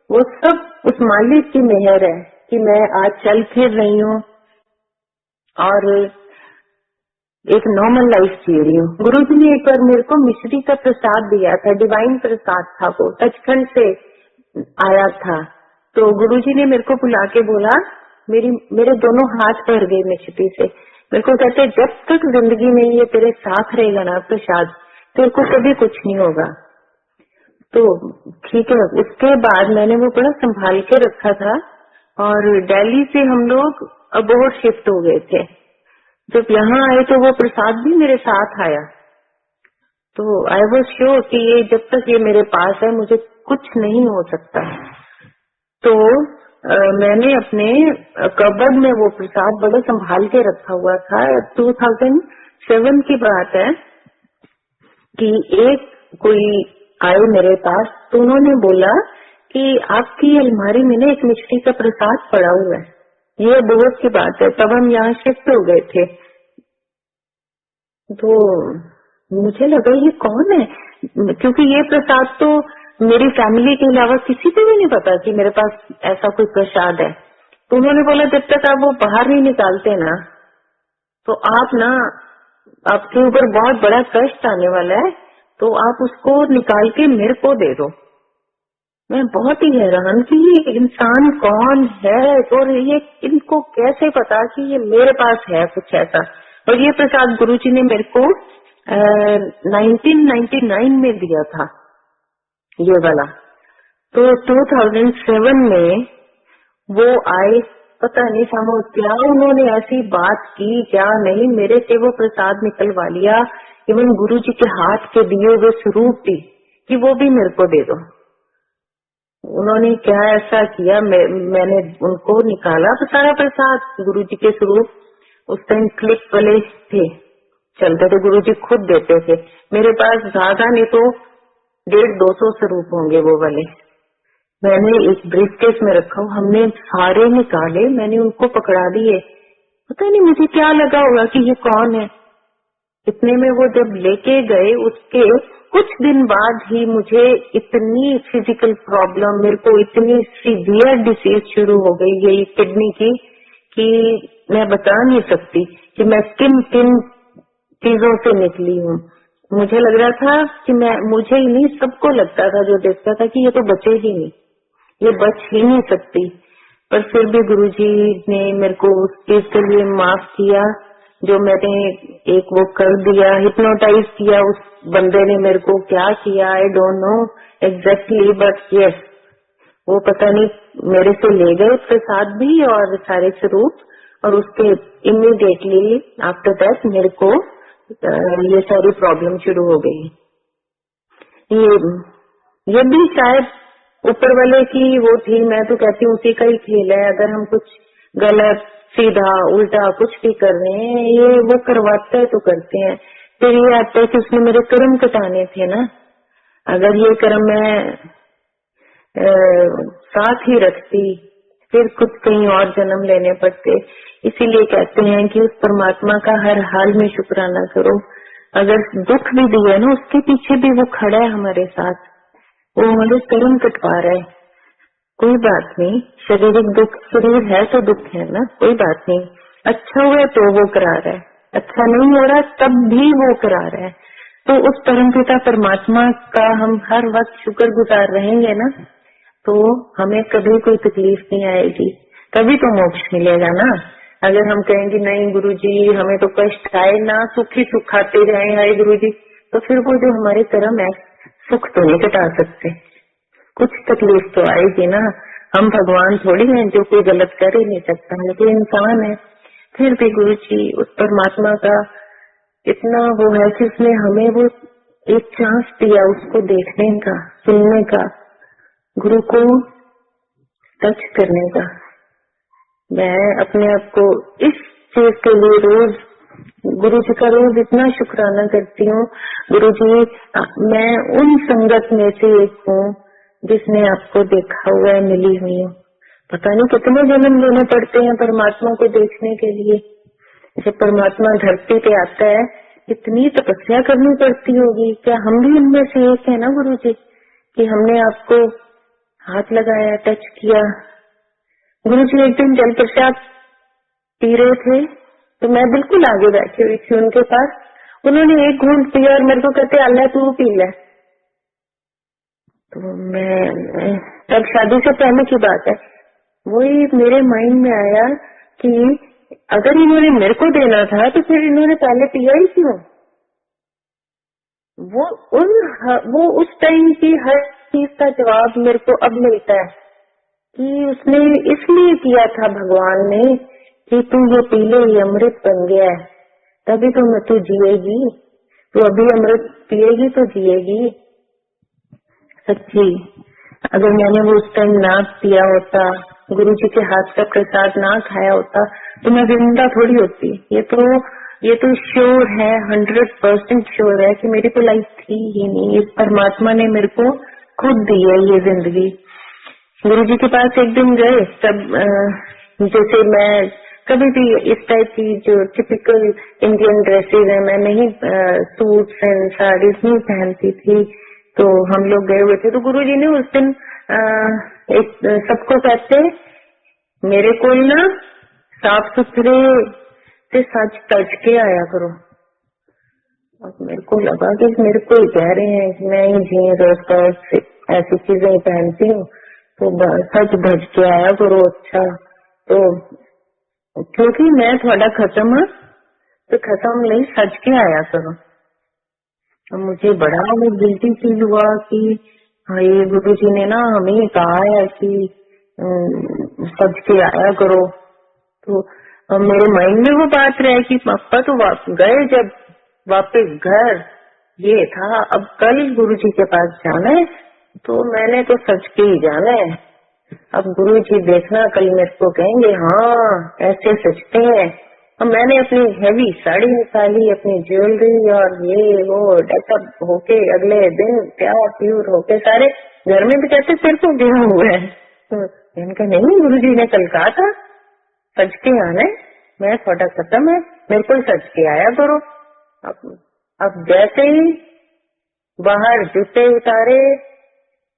वो सब उस मालिक की मेहर है कि मैं आज चल फिर रही हूँ और एक नॉर्मल लाइफ जी रही हूँ। गुरुजी ने एक बार मेरे को मिश्री का प्रसाद दिया था, डिवाइन प्रसाद था, वो सचखंड से आया था। तो गुरुजी ने मेरे को बुला के बोला, मेरे दोनों हाथ भर गए मिश्री से। मेरे को कहते जब तक जिंदगी में ये तेरे साथ रहेगा ना प्रसाद, तेरे को कभी कुछ नहीं होगा। तो ठीक है, उसके बाद मैंने वो बड़ा संभाल के रखा था और दिल्ली से हम लोग अबोहर शिफ्ट हो गए थे। जब यहाँ आए तो वो प्रसाद भी मेरे साथ आया। तो आई वॉज श्योर कि ये जब तक ये मेरे पास है मुझे कुछ नहीं हो सकता। तो मैंने अपने कबर्ड में वो प्रसाद बड़ा संभाल के रखा हुआ था। 2007 की बात है कि एक कोई आए मेरे पास, तो उन्होंने बोला कि आपकी अलमारी में ना एक मिश्री का प्रसाद पड़ा हुआ है। ये बहुत की बात है, तब हम यहाँ शिफ्ट हो गए थे। तो मुझे लगा ये कौन है, क्योंकि ये प्रसाद तो मेरी फैमिली के अलावा किसी को भी नहीं पता कि मेरे पास ऐसा कोई प्रसाद है। तो उन्होंने बोला जब तक आप वो बाहर नहीं निकालते ना, तो आप ना, आपके ऊपर बहुत बड़ा कष्ट आने वाला है, तो आप उसको निकाल के मेरे को दे दो। मैं बहुत ही हैरान कि ये इंसान कौन है और ये इनको कैसे पता कि ये मेरे पास है कुछ ऐसा। और ये प्रसाद गुरुजी ने मेरे को 1999 में दिया था ये वाला। तो 2007 में वो आए, पता नहीं समझ क्या उन्होंने ऐसी बात की क्या नहीं, मेरे से वो प्रसाद निकलवा लिया। इवन गुरुजी के हाथ के दिए हुए स्वरूप भी कि वो भी मेरे को दे दो। उन्होंने क्या ऐसा किया, मैंने उनको निकाला तो सारा प्रसाद गुरुजी के स्वरूप। उस टाइम क्लिक वाले थे चलते, तो गुरुजी खुद देते थे। मेरे पास ज्यादा नहीं तो 150-200 स्वरूप होंगे वो वाले। मैंने एक ब्रीफकेस में रखा हूँ, हमने सारे निकाले, मैंने उनको पकड़ा दिए। पता नहीं मुझे क्या लगा होगा कि ये कौन है। इतने में वो जब लेके गए, उसके कुछ दिन बाद ही मुझे इतनी फिजिकल प्रॉब्लम, मेरे को इतनी सीवियर डिसीज शुरू हो गई ये किडनी की कि मैं बता नहीं सकती कि मैं किन किन चीजों से निकली हूँ। मुझे लग रहा था कि मुझे ही नहीं, सबको लगता था जो देखता था कि ये तो बचे ही नहीं, ये बच ही नहीं सकती। पर फिर भी गुरुजी ने मेरे को उस चीज के लिए माफ किया जो मैंने एक वो कर दिया, हिप्नोटाइज किया उस बंदे ने मेरे को। क्या किया I don't know exactly, but yes, वो पता नहीं मेरे से ले गए प्रसाद भी और सारे स्वरूप, और उसके इमीडिएटली आफ्टर दैट मेरे को ये सारी प्रॉब्लम शुरू हो गई। ये भी शायद ऊपर वाले की वो थी, मैं तो कहती हूँ उसी का ही खेल है। अगर हम कुछ गलत सीधा उल्टा कुछ भी कर रहे हैं, ये वो करवाता है तो करते हैं। फिर ये आता है कि उसने मेरे कर्म कटाने थे ना, अगर ये कर्म मैं साथ ही रखती फिर कुछ कहीं और जन्म लेने पड़ते। इसीलिए कहते हैं कि उस परमात्मा का हर हाल में शुक्राना करो। अगर दुख भी दिया ना, उसके पीछे भी वो खड़ा है हमारे साथ, वो हमारे कर्म कटवा रहा है। कोई बात नहीं, शारीरिक दुख शरीर है तो दुख है ना, कोई बात नहीं। अच्छा हुआ तो वो करा रहा है, अच्छा नहीं हो रहा तब भी वो करा रहा है। तो उस परमपिता परमात्मा का हम हर वक्त शुक्रगुजार रहेंगे ना, तो हमें कभी कोई तकलीफ नहीं आएगी, तभी तो मोक्ष मिलेगा ना। अगर हम कहेंगे नहीं गुरुजी हमें तो कष्ट आए ना, सुख ही सुख खाते जाए हाय गुरुजी, तो फिर वो जो हमारे कर्म है सुख तो नहीं कटा सकते, कुछ तकलीफ तो आएगी ना। हम भगवान थोड़ी हैं जो कोई गलत कर ही नहीं सकता है, कोई इंसान है। फिर भी गुरुजी उस परमात्मा का इतना वो है कि उसने हमें वो एक चांस दिया उसको देखने का, सुनने का, गुरु को टच करने का। मैं अपने आप को इस चीज के लिए रोज गुरु जी का रोज इतना शुक्राना करती हूँ। गुरु जी मैं उन संगत में से एक हूँ जिसने आपको देखा हुआ है, मिली हुई हूँ। पता नहीं कितने जन्म लेने पड़ते हैं परमात्मा को देखने के लिए। जब परमात्मा धरती पे आता है कितनी तपस्या करनी पड़ती होगी। क्या हम भी उनमें से एक है ना गुरु जी, कि हमने आपको हाथ लगाया, टच किया। गुरु जी एक दिन जल प्रसाद पी रहे थे तो मैं बिल्कुल आगे बैठी हुई थी उनके पास। उन्होंने एक घूंट पिया और मेरे को कहते अल्लाह तू पी ले। तो मैं तब शादी से पहले की बात है, वही मेरे माइंड में आया कि अगर इन्होंने मेरे को देना था तो फिर इन्होंने पहले पिया ही क्यों। वो उस टाइम की हर चीज का जवाब मेरे को अब मिलता है कि उसने इसलिए किया था भगवान ने कि तू ये पी ले, ये अमृत बन गया है, तभी तो मैं तू जिएगी, तू अभी अमृत पिएगी तो जिएगी। सच्ची अगर मैंने वो उस टाइम ना पिया होता, गुरु जी के हाथ का प्रसाद ना खाया होता तो मैं जिंदा थोड़ी होती। ये तो श्योर है, 100% श्योर है कि मेरी तो लाइफ थी ही नहीं। इस परमात्मा ने मेरे को खुद दी है ये जिंदगी। गुरु जी के पास एक दिन गए, तब जैसे मैं कभी भी इस टाइप की जो टिपिकल इंडियन ड्रेसेस है मैं नहीं, सूट्स एंड साड़ीज नहीं पहनती थी। तो हम लोग गए हुए थे तो गुरुजी ने उस दिन एक सबको कहते मेरे को ना साफ सुथरे से सच तज के आया करो। अब मेरे को लगा कि मेरे को ही कह रहे हैं कि मैं ही जीन्स और स्कर्ट ऐसी चीजें ही पहनती हूँ, तो सच भज के आया करो। अच्छा, तो क्योंकि मैं थोड़ा खत्म हाँ, तो खत्म नहीं सज के आया करो। तो मुझे बड़ा वो गिल्टी फील हुआ कि हाँ ये गुरु जी ने ना हमें कहा है कि सज के आया करो। तो मेरे माइंड में वो बात रहे कि पापा तो गए जब वापस घर, ये था अब कल गुरु जी के पास जाना है तो मैंने तो सच के ही जाना है। अब गुरु जी देखना कल मेरे को कहेंगे हाँ ऐसे सजते हैं। अब मैंने अपनी हैवी साड़ी निकाली, अपनी ज्वेलरी और ये वो डेकअप होके अगले दिन प्यार प्यूर होके सारे घर में भी कहते तेरे को गया हुआ है। तो इनका नहीं, गुरु जी ने कल कहा था सज के आना है, मैं थोड़ा खत्म है, मेरे को सज के आया करो। अब जैसे ही बाहर जूते उतारे,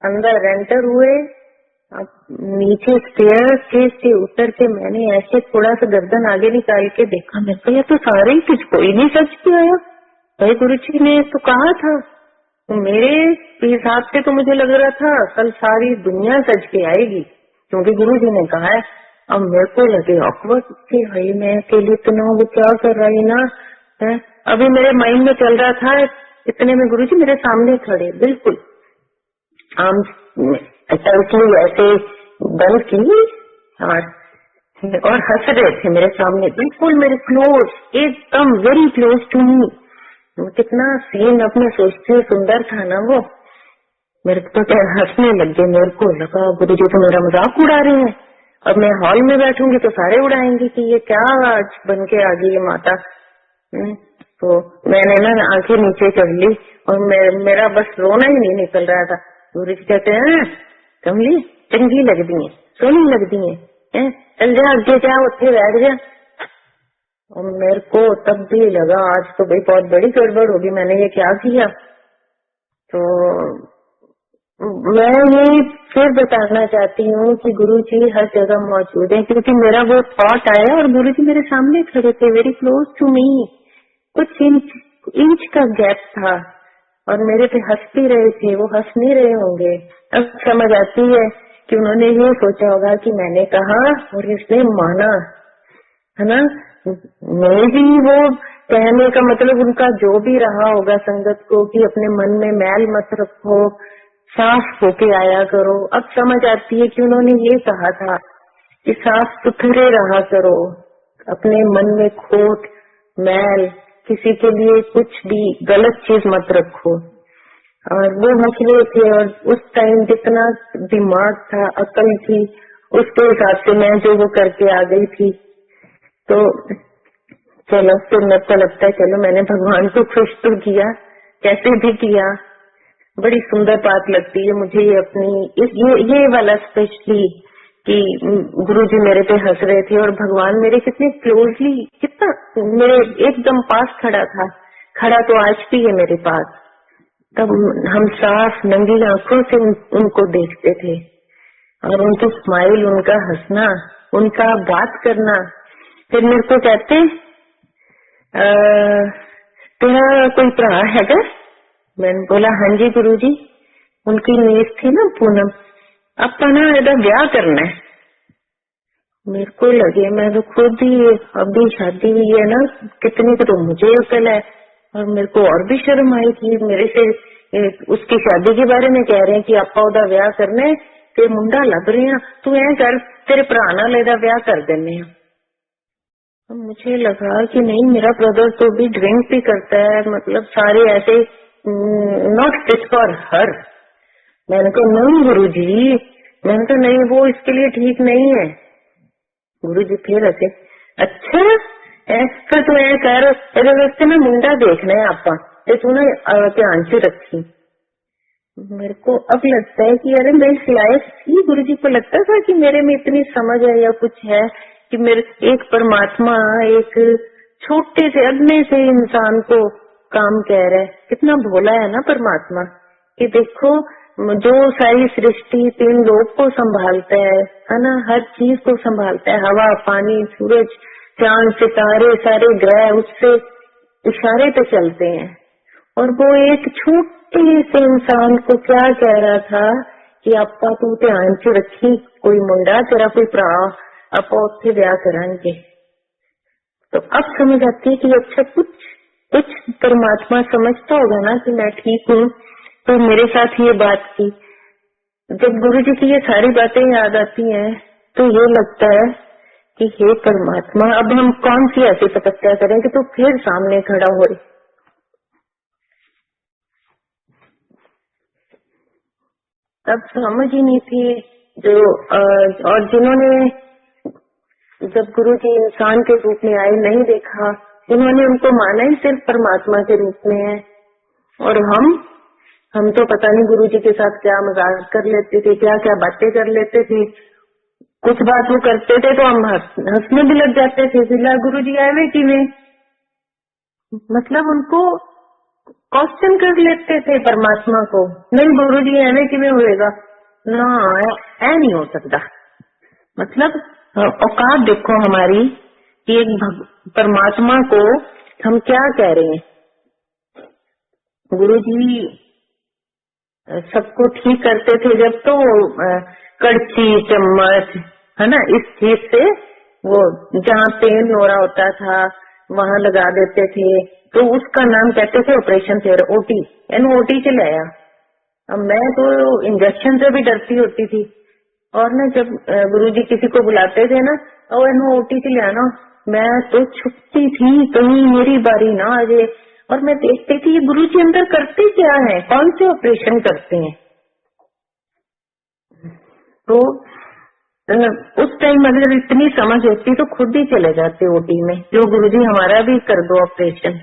अंदर एंटर हुए, अब नीचे स्टेयर से उतर के मैंने ऐसे थोड़ा सा गर्दन आगे निकाल के देखा, मेरे को ये तो सारे ही कुछ कोई नहीं सच के आया। भाई गुरु जी ने तो कहा था, तो मेरे हिसाब से तो मुझे लग रहा था कल सारी दुनिया सज के आएगी क्योंकि गुरु जी ने कहा है। अब मेरे को लगे ऑकवर्ड कि भाई मैं अकेले इतना वो क्या कर रही ना है। अभी मेरे माइंड में चल रहा था, इतने में गुरु जी मेरे सामने खड़े, बिल्कुल आम टंकी ऐसे बंद की और हंस रहे थे मेरे सामने, बिल्कुल मेरे क्लोज, एकदम वेरी क्लोज टू मी। कितना सीन अपने सोचते हुए सुंदर था ना वो। मेरे को तो हंसने लग गए, मेरे को लगा गुरु जी तो मेरा मजाक उड़ा रहे हैं। अब मैं हॉल में बैठूंगी तो सारे उड़ाएंगे कि ये क्या आज बन के आ गई ये माता। तो मैंने ना आंखें नीचे कर ली और मेरा बस रोना ही नहीं निकल रहा था। गुरु जी कहते हैं कमली चंगी लगती है, सोनी लगती है, चल जा आगे जा उत्थे बैठ जा। और मेरे को तब भी लगा आज तो भाई बहुत बड़ी गड़बड़ होगी, मैंने ये क्या किया। तो मैं ये फिर बताना चाहती हूँ कि गुरु जी हर जगह मौजूद है, क्योंकि मेरा वो थॉट आया और गुरु जी मेरे सामने खड़े थे, वेरी क्लोज टू मी, कुछ इंच का गैप था और मेरे पे हंस भी रहे थे, वो हंस नहीं रहे होंगे। अब समझ आती है कि उन्होंने ये सोचा होगा कि मैंने कहा और इसने माना, है ना। मैं भी वो कहने का मतलब उनका जो भी रहा होगा संगत को कि अपने मन में मैल मत रखो, साफ होके आया करो। अब समझ आती है कि उन्होंने ये कहा था कि साफ सुथरे रहा करो, अपने मन में खोट मैल किसी के लिए कुछ भी गलत चीज मत रखो। और वो हंस रहे थे और उस टाइम जितना दिमाग था, अकल थी, उसके हिसाब से मैं जो वो करके आ गई थी। तो चलो फिर मेरे को लगता है चलो मैंने भगवान को खुश तो किया, कैसे भी किया। बड़ी सुंदर बात लगती है मुझे ये अपनी ये वाला स्पेशली कि गुरुजी मेरे पे हंस रहे थे और भगवान मेरे कितने क्लोजली, कितना मेरे एकदम पास खड़ा था, खड़ा तो आज भी है मेरे पास। तब हम साफ नंगी आंखों से उनको देखते थे और उनकी स्माइल, उनका हंसना, उनका बात करना। फिर मेरे को कहते तेरा कोई भरा है क्या? मैंने बोला हाँ जी गुरुजी। उनकी नीस थी ना पूनम, अब ना ਇਹਦਾ ब्याह करना है। मेरे को लगे मैं तो खुद ही अभी शादी हुई है ना, कितनी तो मुझे अकल है। और मेरे को और भी शर्म आई कि मेरे से उसकी शादी के बारे में कह रहे हैं कि आपा ਉਹਦਾ ब्याह करना है, ते मुंडा लभ रहे हैं, तू ऐ कर तेरे भरा नाल ਇਹਦਾ ब्याह कर देने हैं। मुझे लगा कि नहीं, मेरा ब्रदर तो भी ड्रिंक भी करता है, मतलब सारे ऐसे नॉट फिट फॉर हर। मैंने कहा नहीं गुरुजी, मैंने कहा नहीं वो इसके लिए ठीक नहीं है। गुरुजी फिर हंसे, अच्छा फिर तू ऐ कर ਇਹਦੇ ਵਾਸਤੇ ना मुंडा देखना है आपा, ते तू ना ध्यान से रखी। मेरे को अब लगता है कि अरे मैं इस लायक थी, गुरुजी को लगता था कि मेरे में इतनी समझ है या कुछ है कि मेरे एक परमात्मा एक छोटे से अग्नि से इंसान को काम कह रहा है। कितना भोला है ना परमात्मा, कि देखो जो सारी सृष्टि 3 लोक को संभालता है ना, हर चीज को संभालता है, हवा, पानी, सूरज, चांद, सितारे, सारे ग्रह उससे इशारे पे चलते हैं। और वो एक छोटे से इंसान को क्या कह रहा था कि आपका तू ध्यान च रखी, कोई मुंडा तेरा कोई भरा आप उत्थे ब्याह कराएंगे। तो अब समझ आती है कि अच्छा कुछ परमात्मा समझता होगा ना कि मैं ठीक हूँ, तो मेरे साथ ये बात की। जब गुरु जी की ये सारी बातें याद आती हैं तो ये लगता है कि हे परमात्मा, अब हम कौन सी ऐसी तपस्या करें कि तू फिर सामने खड़ा हो। तब समझ ही नहीं थी जो और जिन्होंने जब गुरु जी इंसान के रूप में आए नहीं देखा, उन्होंने उनको माना ही सिर्फ परमात्मा के रूप में है। और हम तो पता नहीं गुरु जी के साथ क्या मजाक कर लेते थे, क्या क्या बातें कर लेते थे। कुछ बात वो करते थे तो हम हंसने भी लग जाते थे, जिला गुरु जी आए हुए कि वे मतलब उनको क्वेश्चन कर लेते थे परमात्मा को। नहीं गुरु जी आए कि वे होएगा ना, ऐ नहीं हो सकता। मतलब औकात देखो हमारी कि एक परमात्मा को हम क्या कह रहे हैं। गुरु जी सबको ठीक करते थे जब तो कड़छी चम्मच है ना, इस चीज से वो जहाँ पेन हो रहा होता था वहां लगा देते थे, तो उसका नाम कहते थे ऑपरेशन थिएटर, ओटी। यानी ओटी चलाया। अब मैं तो इंजेक्शन से भी डरती होती थी, और ना जब गुरुजी किसी को बुलाते थे ना और इन्हों ओटी से ले आना, मैं तो छुपती थी कहीं मेरी बारी ना आ जाए। और मैं देखती थी ये गुरुजी अंदर करते क्या है, कौन से ऑपरेशन करते हैं। तो उस टाइम अगर इतनी समझ होती तो खुद ही चले जाते ओटी में, जो गुरुजी हमारा भी कर दो ऑपरेशन।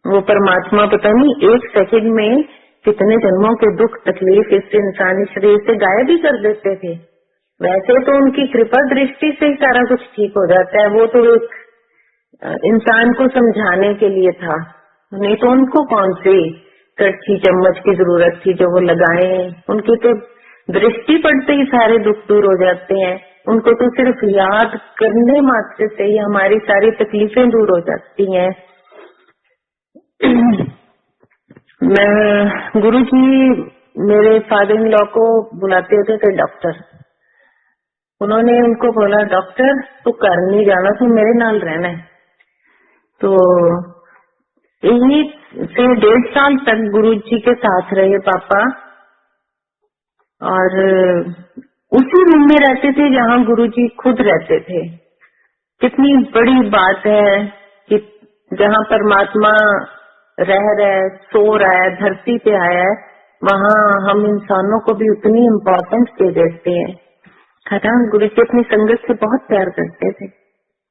वो परमात्मा पता नहीं 1 सेकंड में कितने जन्मों के दुख तकलीफ इस इंसानी शरीर से गायब ही कर देते थे। वैसे तो उनकी कृपा दृष्टि से ही सारा कुछ ठीक हो जाता है, वो तो एक इंसान को समझाने के लिए था, नहीं तो उनको कौन सी कड़छी चम्मच की जरूरत थी जो वो लगाए। उनकी तो दृष्टि पड़ते ही सारे दुख दूर हो जाते हैं। उनको तो सिर्फ याद करने मात्र से ही हमारी सारी तकलीफें दूर हो जाती हैं। मैं गुरुजी मेरे फादर इन लॉ को बुलाते होते थे डॉक्टर। उन्होंने उनको बोला डॉक्टर तू घर नहीं जाना, तू मेरे नाल रहना है। तो यही से 1.5 साल तक गुरुजी के साथ रहे पापा, और उसी रूम में रहते थे जहाँ गुरुजी खुद रहते थे। कितनी बड़ी बात है कि जहाँ परमात्मा रह रहा है, सो रहा है, धरती पे आया है, वहाँ हम इंसानों को भी उतनी इम्पोर्टेंस दे देते हैं। खैर गुरु जी अपनी संगत से बहुत प्यार करते थे,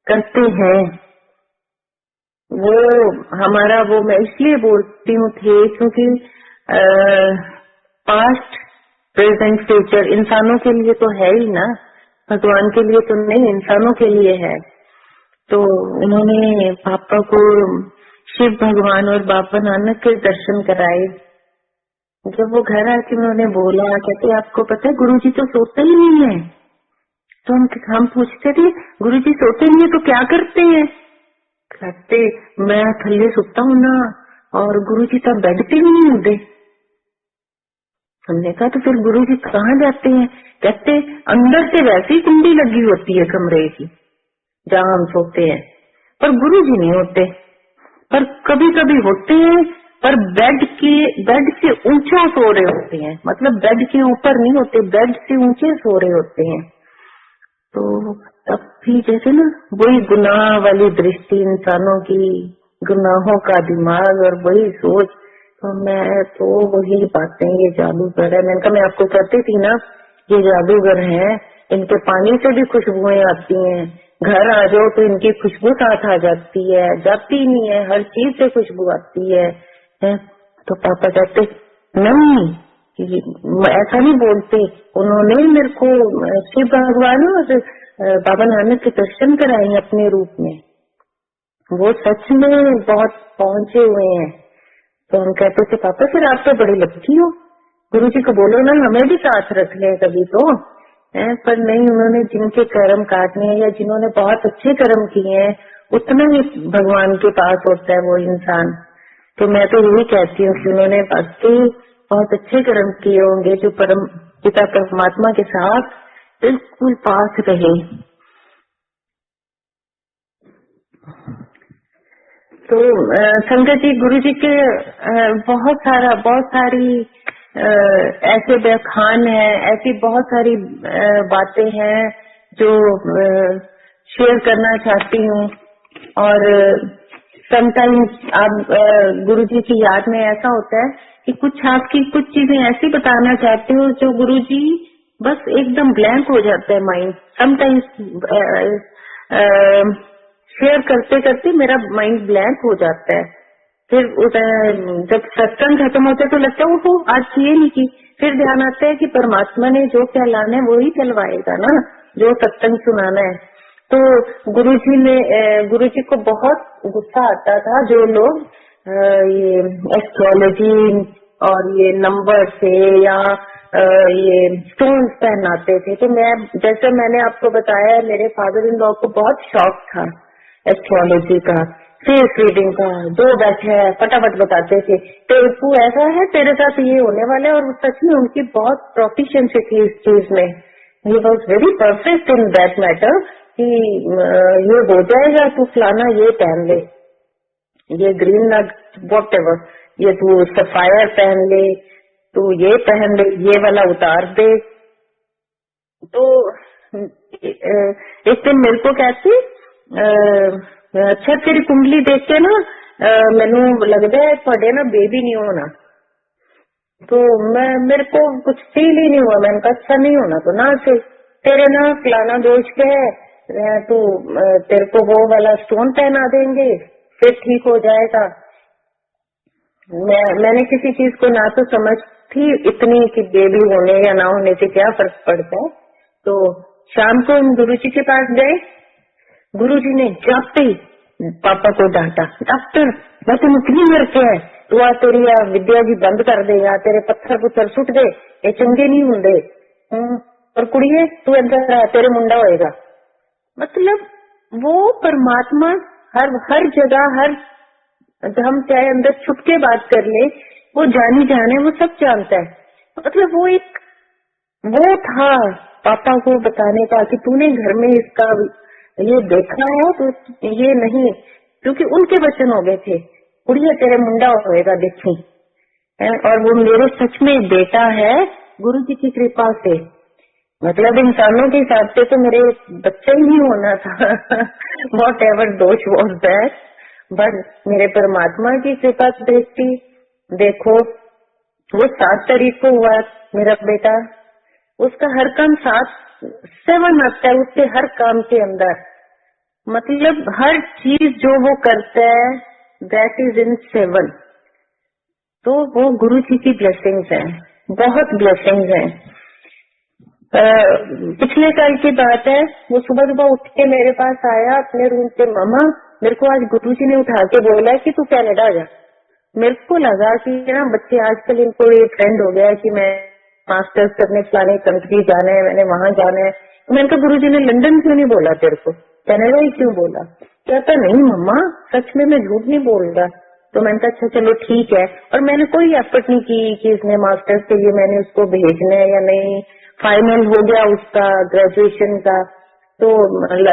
करते हैं। वो हमारा वो मैं इसलिए बोलती हूँ थे क्योंकि पास्ट प्रेजेंट फ्यूचर इंसानों के लिए तो है ही ना, भगवान के लिए तो नहीं, इंसानों के लिए है। तो उन्होंने पापा को शिव भगवान और बाबा नानक के दर्शन कराए। जब वो घर आके उन्होंने बोला, कहते आपको पता है गुरुजी तो सोते ही नहीं है। तो हम पूछते थे गुरुजी सोते नहीं है तो क्या करते हैं। कहते मैं थल्ले सुता हूँ ना, और गुरुजी तब बेड पे भी नहीं होते। हमने कहा तो फिर गुरुजी कहाँ जाते हैं। कहते अंदर से वैसी कुंडी लगी होती है कमरे की जहाँ हम सोते हैं, पर गुरुजी नहीं होते। पर कभी कभी होते हैं, पर बेड से ऊंचा सो रहे होते हैं, मतलब बेड के ऊपर नहीं होते, बेड से ऊंचे सो रहे होते हैं। तो तब भी जैसे ना वही गुनाह वाली दृष्टि इंसानों की, गुनाहों का दिमाग और वही सोच। तो मैं तो वही बातें, ये जादूगर है। मैंने कहा मैं आपको कहती थी ना ये जादूगर है, इनके पानी से भी खुशबुएं आती हैं, घर आ जाओ तो इनकी खुशबू साथ आ जाती है, जाती नहीं है, हर चीज से खुशबू आती है। तो पापा कहते नहीं, ऐसा नहीं बोलते। उन्होंने मेरे को शिव भगवान और बाबा नानक के दर्शन कराए अपने रूप में। वो सच में बहुत पहुंचे हुए हैं। तो हम कहते थे पापा फिर आप तो बड़ी लक्की हो, गुरुजी को बोलो ना हमें भी साथ रख ले कभी तो पर नहीं, उन्होंने जिनके कर्म काटने हैं या जिन्होंने बहुत अच्छे कर्म किए हैं उतना ही भगवान के पास होता है वो इंसान। तो मैं तो यही कहती हूँ कि उन्होंने वाकई बहुत अच्छे कर्म किए होंगे जो परम पिता परमात्मा के साथ बिल्कुल पास रहे। तो संगत जी गुरु जी के बहुत सारी ऐसे व्याख्यान है, ऐसी बहुत सारी बातें हैं जो शेयर करना चाहती हूँ। और समटाइम्स आप गुरु जी की याद में ऐसा होता है कि कुछ आपकी कुछ चीजें ऐसी बताना चाहती हूँ जो गुरु जी बस एकदम ब्लैंक हो जाता है माइंड। समटाइम्स शेयर करते करते मेरा माइंड ब्लैंक हो जाता है। फिर जब सत्संग खत्म होता है तो लगता है वो आज किए नहीं की। फिर ध्यान आता है कि परमात्मा ने जो कहलाना है वो ही कहलवाएगा ना, जो सत्संग सुनाना है। तो गुरुजी को बहुत गुस्सा आता था जो लोग ये एस्ट्रोलॉजी और ये नंबर से या ये स्टोन्स पहनाते थे। तो जैसे मैंने आपको बताया मेरे फादर इन लॉ को बहुत शौक था एस्ट्रोलॉजी का, फेस रीडिंग का। जो बैठे है फटाफट बताते थे तू ऐसा है, तेरे साथ ये होने वाला है। और सच में उनकी बहुत प्रोफिशिएंसी थी इस चीज में। He was very perfect in that matter कि ये हो जाएगा, तू फलाना ये पहन ले, ये ग्रीन नट वॉट एवर, ये तू सफायर पहन ले, तू ये पहन ले, ये वाला उतार दे। तो एक दिन मेरे को कहती अच्छा तेरी कुंडली देख के ना मैनू लगता है थोड़े ना बेबी नहीं होना। तो मेरे को कुछ फील ही नहीं हुआ। मैंने कहा अच्छा नहीं होना तो ना से तेरे ना फलाना दोष पे है, तो तेरे को वो वाला स्टोन पहना देंगे फिर ठीक हो जाएगा। मैंने किसी चीज को ना तो समझ थी इतनी कि बेबी होने या ना होने से क्या फर्क पड़ता है। तो शाम को हम गुरुजी के पास गए। गुरुजी ने जाते ही पापा को डांटा, डॉक्टर मैं तेन की करके है, तू आ तेरी विद्या भी बंद कर दे, या तेरे पत्थर पुत्थर सुट दे, ये चंगे नहीं होंगे। और कुड़िए तू इधर आ, तेरे मुंडा होएगा। मतलब वो परमात्मा हर जगह हर हम चाहे अंदर छुप के बात कर ले, वो जानी जाने वो सब जानता है। मतलब वो था पापा को बताने का कि तूने घर में इसका ये देखा है तो ये नहीं, क्योंकि उनके वचन हो गए थे कुड़िया तेरे मुंडा होएगा देखी। और वो मेरे सच में बेटा है गुरु जी की कृपा से। मतलब इंसानों के हिसाब से तो मेरे बच्चा ही नहीं होना था वॉट एवर दोष वॉज दैट, बट मेरे परमात्मा की कृपा दृष्टि देखो वो 7 तारीख को हुआ मेरा बेटा। उसका हर काम 7 आता है उसके हर काम के अंदर। मतलब हर चीज जो वो करता है दैट इज इन 7। तो वो गुरु जी की ब्लेसिंग्स है, बहुत ब्लेसिंग्स है। पिछले साल की बात है, वो सुबह सुबह उठ के मेरे पास आया अपने रूम से, मामा मेरे को आज गुरु जी ने उठा के बोला कि तू कनाडा जा। मेरे को लगा कि ना बच्चे आजकल इनको ये ट्रेंड हो गया है कि मैं मास्टर्स करने फलाने कंट्री जाना है, मैंने वहां जाना है। तो मैंने कहा गुरुजी ने लंदन क्यों नहीं बोला तेरे को, कनाडा ही क्यों बोला? कहता नहीं मम्मा सच में मैं झूठ नहीं बोल रहा। तो मैंने कहा अच्छा चलो ठीक है। और मैंने कोई एफर्ट नहीं की कि इसने मास्टर्स के लिए मैंने उसको भेजना है या नहीं। फाइनल हो गया उसका ग्रेजुएशन का। तो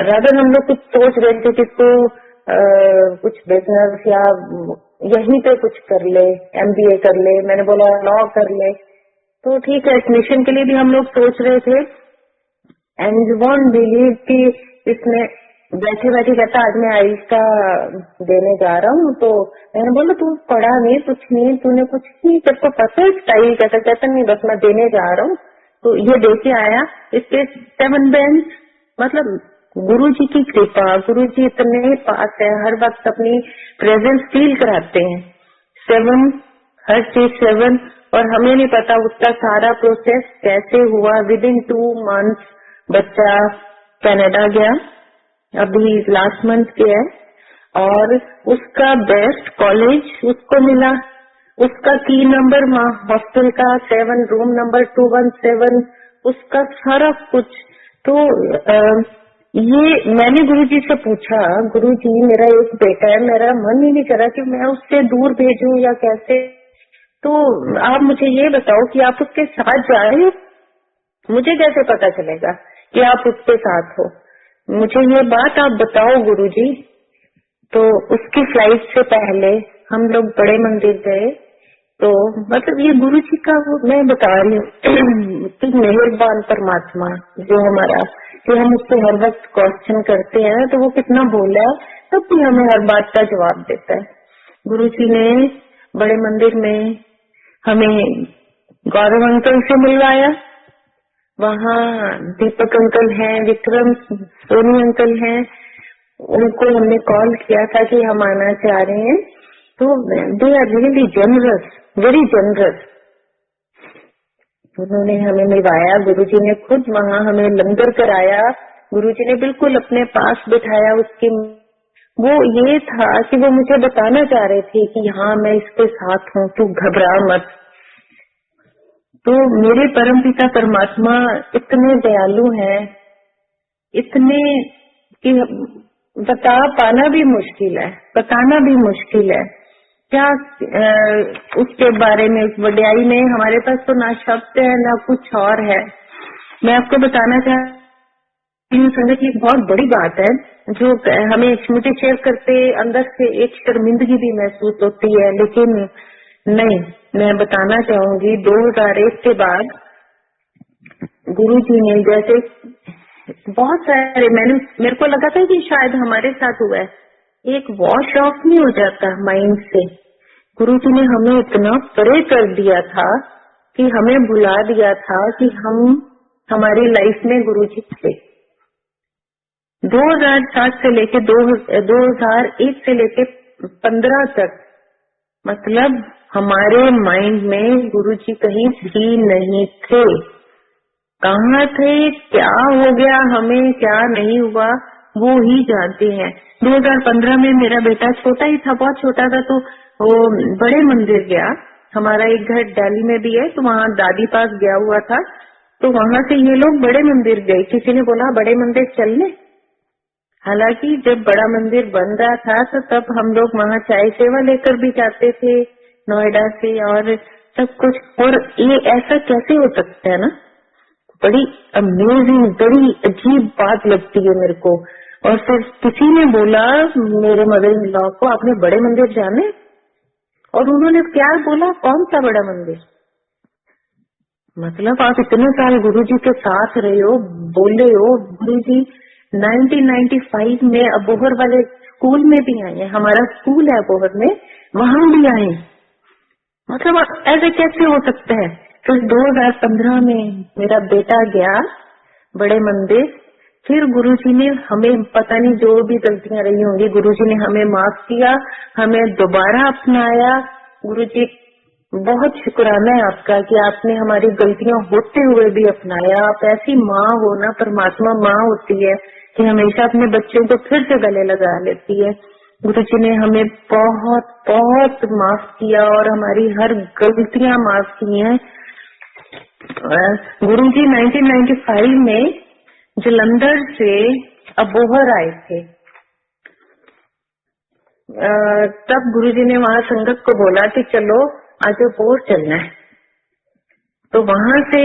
रादर हम लोग कुछ सोच रहे थे कि इसको कुछ बिजनेस या यहीं पे कुछ कर ले, MBA कर ले। मैंने बोला लॉ कर ले। तो ठीक है एडमिशन के लिए भी हम लोग सोच रहे थे। एंड यू वॉन्ट बिलीव कि इसने बैठे बैठे कहता आज मैं आईज का देने जा रहा हूँ। तो मैंने बोला तू पढ़ा नहीं कुछ नहीं, तूने कुछ नहीं, तेरे को पता है स्टाइल कैसा? कहता नहीं बस मैं देने जा रहा हूँ। तो ये देके आया इसके 7 बैंड। मतलब गुरु जी की कृपा, गुरु जी इतने पास है, हर वक्त अपनी प्रेजेंस फील कराते हैं। 7 हर चीज 7। और हमें नहीं पता उसका सारा प्रोसेस कैसे हुआ। विद इन 2 मंथ्स बच्चा कनाडा गया, अभी लास्ट मंथ गया है, और उसका बेस्ट कॉलेज उसको मिला, उसका की नंबर हॉस्टल का 7 रूम नंबर 217, उसका सारा कुछ। तो ये मैंने गुरुजी से पूछा, गुरुजी मेरा एक बेटा है, मेरा मन ही नहीं करा कि मैं उससे दूर भेजूं या कैसे, तो आप मुझे ये बताओ कि आप उसके साथ जा रहे हो, मुझे कैसे पता चलेगा कि आप उसके साथ हो, मुझे ये बात आप बताओ गुरुजी। तो उसकी फ्लाइट से पहले हम लोग बड़े मंदिर गए, तो मतलब ये गुरुजी का वो मैं बता रही हूँ कि मेहरबान परमात्मा जो हमारा, जो हम उससे हर वक्त क्वेश्चन करते हैं तो वो कितना बोला है, तब भी हमें हर बात का जवाब देता है। गुरुजी ने बड़े मंदिर में हमें गौरव अंकल से मिलवाया, वहाँ दीपक अंकल हैं, विक्रम सोनी अंकल हैं, उनको हमने कॉल किया था कि हम आना चाह रहे हैं, तो they are really generous, very generous. उन्होंने हमें मिलवाया, गुरुजी ने खुद वहाँ हमें लंगर कराया, गुरुजी ने बिल्कुल अपने पास बिठाया। उसकी वो ये था कि वो मुझे बताना चाह रहे थे कि हाँ मैं इसके साथ हूँ, तू घबरा मत। तो मेरे परमपिता परमात्मा इतने दयालु हैं, इतने कि बता पाना भी मुश्किल है, बताना भी मुश्किल है क्या उसके बारे में, उस वड्याई में हमारे पास तो ना शब्द है ना कुछ और है। मैं आपको बताना चाहती हूँ संगत, ये बहुत बड़ी बात है जो हमें स्मृति शेयर करते अंदर से एक शर्मिंदगी भी महसूस होती है, लेकिन नहीं, मैं बताना चाहूंगी 2001 के बाद गुरुजी ने जैसे बहुत सारे, मेरे को लगा था कि शायद हमारे साथ हुआ है, एक वॉश ऑफ नहीं हो जाता माइंड से। गुरुजी ने हमें इतना परे कर दिया था कि हमें भुला दिया था कि हम हमारी लाइफ में गुरुजी थे। 2007 से लेके 2001 से लेके 15 तक, मतलब हमारे माइंड में गुरुजी कहीं भी नहीं थे। कहाँ थे, क्या हो गया हमें, क्या नहीं हुआ, वो ही जानते हैं। 2015 में मेरा बेटा छोटा ही था, बहुत छोटा था, तो वो बड़े मंदिर गया। हमारा एक घर दिल्ली में भी है, तो वहाँ दादी पास गया हुआ था, तो वहाँ से ये लोग बड़े मंदिर गए। किसी ने बोला बड़े मंदिर चलने, हालांकि जब बड़ा मंदिर बन रहा था तो तब हम लोग वहाँ चाय सेवा लेकर भी जाते थे नोएडा से और सब कुछ। और ये ऐसा कैसे हो सकता है ना, बड़ी अमेजिंग, बड़ी अजीब बात लगती है मेरे को। और फिर किसी ने बोला मेरे मदर इन लॉ को, आपने बड़े मंदिर जाने, और उन्होंने क्या बोला, कौन सा बड़ा मंदिर, मतलब आप इतने साल गुरुजी के साथ रहे हो, बोले हो गुरुजी 1995 में अबोहर वाले स्कूल में भी आए हैं, हमारा स्कूल है अबोहर में, वहां भी आए, मतलब ऐसे कैसे हो सकता है। फिर 2015 में मेरा बेटा गया बड़े मंदिर, फिर गुरुजी ने हमें, पता नहीं जो भी गलतियां रही होंगी, गुरुजी ने हमें माफ किया, हमें दोबारा अपनाया। गुरुजी बहुत शुक्राना है आपका कि आपने हमारी गलतियां होते हुए भी अपनाया। आप ऐसी माँ हो ना, परमात्मा माँ होती है कि हमेशा अपने बच्चों को फिर से गले लगा लेती है। गुरुजी ने हमें बहुत बहुत माफ किया और हमारी हर गलतियां माफ की हैं। गुरुजी 1995 में जलंधर से अबोहर आए थे, तब गुरुजी ने वहाँ संगत को बोला कि चलो आज अबोहर चलना है। तो वहाँ से